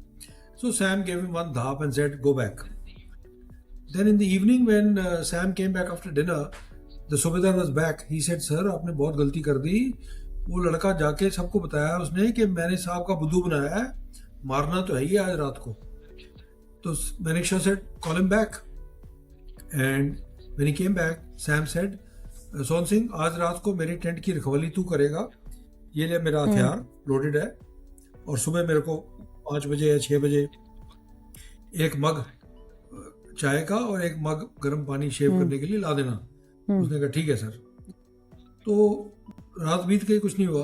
So Sam gave him one dhap and said, "Go back." Then in the evening when Sam came back after dinner, the Subedar was back. He said, "Sir, आपने बहुत गलती कर दी. वो लड़का जाके सबको बताया उसने कि मैंने साहब का बुद्धू बनाया है, मारना तो है ही आज रात को." तो Manekshaw said, "Call him back." And when he came back, Sam said, "Sohan Singh, आज रात को मेरी टेंट की रखवाली तू करेगा. ये ले मेरा हथियार लोडेड है, और सुबह मेरे को 5 बजे या 6 बजे एक मग चाय का और एक मग गर्म पानी शेव करने के लिए ला देना." उसने कहा, "ठीक है सर." तो रात बीत गई, कुछ नहीं हुआ.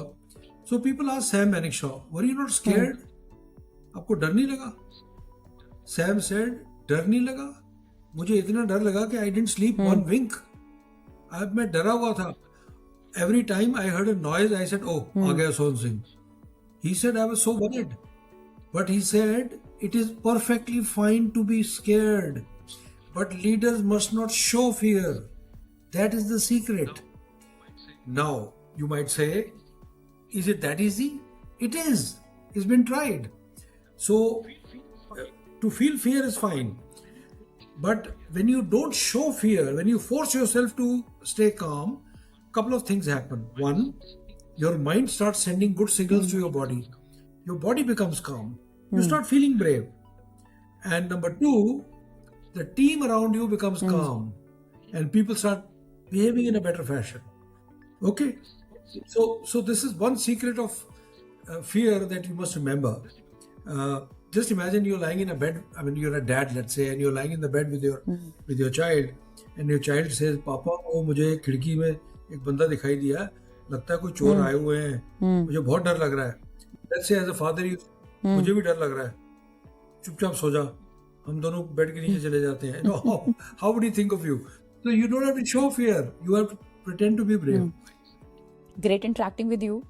So people asked Sam Manekshaw, "were you not scared?" आपको डर नहीं लगा? सैम सेड, "डर नहीं लगा? मुझे इतना डर लगा कि आई डिडंट स्लीप वन विंक. अब मैं डरा हुआ था. Every time I heard a noise, I said, "Oh, आ गया Sohan Singh." He said, "I was so worried." But he said, "It is perfectly fine to be scared, but leaders must not show fear. That is the secret." Now, you might say, is it that easy? It is. It's been tried. So, to feel fear is fine. But when you don't show fear, when you force yourself to stay calm, a couple of things happen. One, your mind starts sending good signals to your body. Your body becomes calm. You start feeling brave. And number two, the team around you becomes calm and people start behaving in a better fashion. Okay? So this is one secret of fear that you must remember. Just imagine you're lying in a bed. I mean, you're a dad, let's say, and you're lying in the bed with your child, and your child says, "पापा, वो मुझे खिड़की में एक बंदा दिखाई दिया, लगता है कोई चोर आए हुए हैं, मुझे बहुत डर लग रहा है." Let's say as a father, मुझे भी डर लग रहा है. चुपचाप सो जा, हम दोनों बेड के नीचे चले जाते हैं. No, how would he think of you? So you don't have to show fear. You have to pretend to be brave. Great interacting with you,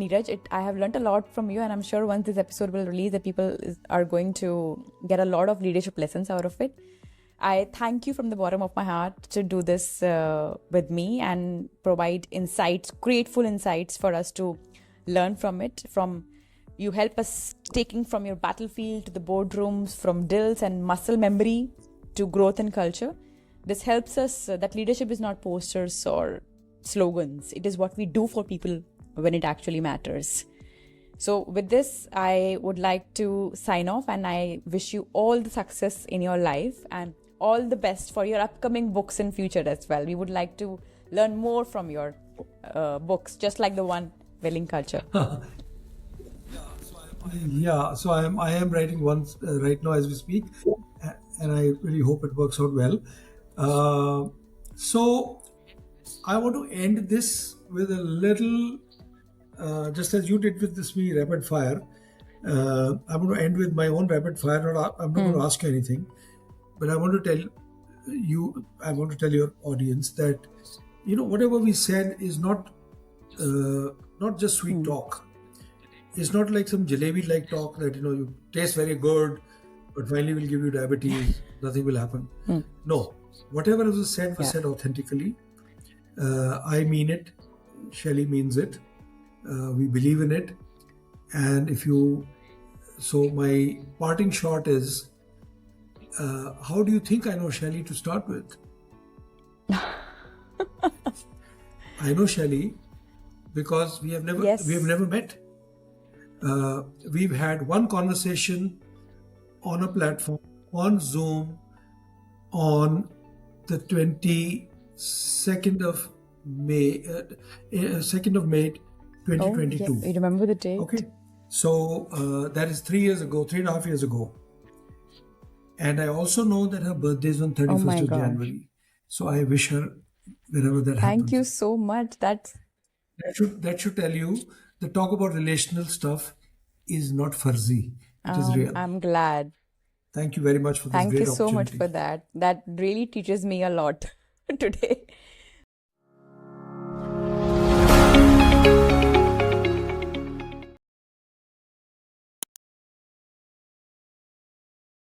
Neeraj. I have learnt a lot from you, and I'm sure once this episode will release, the people are going to get a lot of leadership lessons out of it. I thank you from the bottom of my heart to do this with me and provide insights, grateful insights for us to learn from it. From you help us taking from your battlefield to the boardrooms, from drills and muscle memory to growth and culture. This helps us that leadership is not posters or slogans. It is what we do for people when it actually matters. So with this, I would like to sign off, and I wish you all the success in your life and all the best for your upcoming books in future as well. We would like to learn more from your books, just like the one Willing Culture. Yeah, so I am writing one right now as we speak, and I really hope it works out well. So I want to end this with a little, just as you did with this me rapid fire. I'm going to end with my own rapid fire. I'm not going to ask you anything, but I want to tell you, I want to tell your audience that, whatever we said is not just sweet talk. It's not like some jalebi-like talk that, you taste very good, but finally will give you diabetes, nothing will happen. No, whatever was said was said authentically. I mean it. Shelly means it. We believe in it. And so my parting shot is, how do you think I know Shelly to start with? I know Shelly because we have never met. We've had one conversation on a platform, on Zoom, on the 22nd of May, 2nd of May, 2022. Oh, yes. You remember the date? Okay. So that is 3.5 years ago. And I also know that her birthday is on 31st of January. So I wish her whenever that happens. Thank you so much. That should tell you the talk about relational stuff is not fuzzy. It is real. I'm glad. Thank you very much for this Thank great you so opportunity. much for that. That really teaches me a lot today.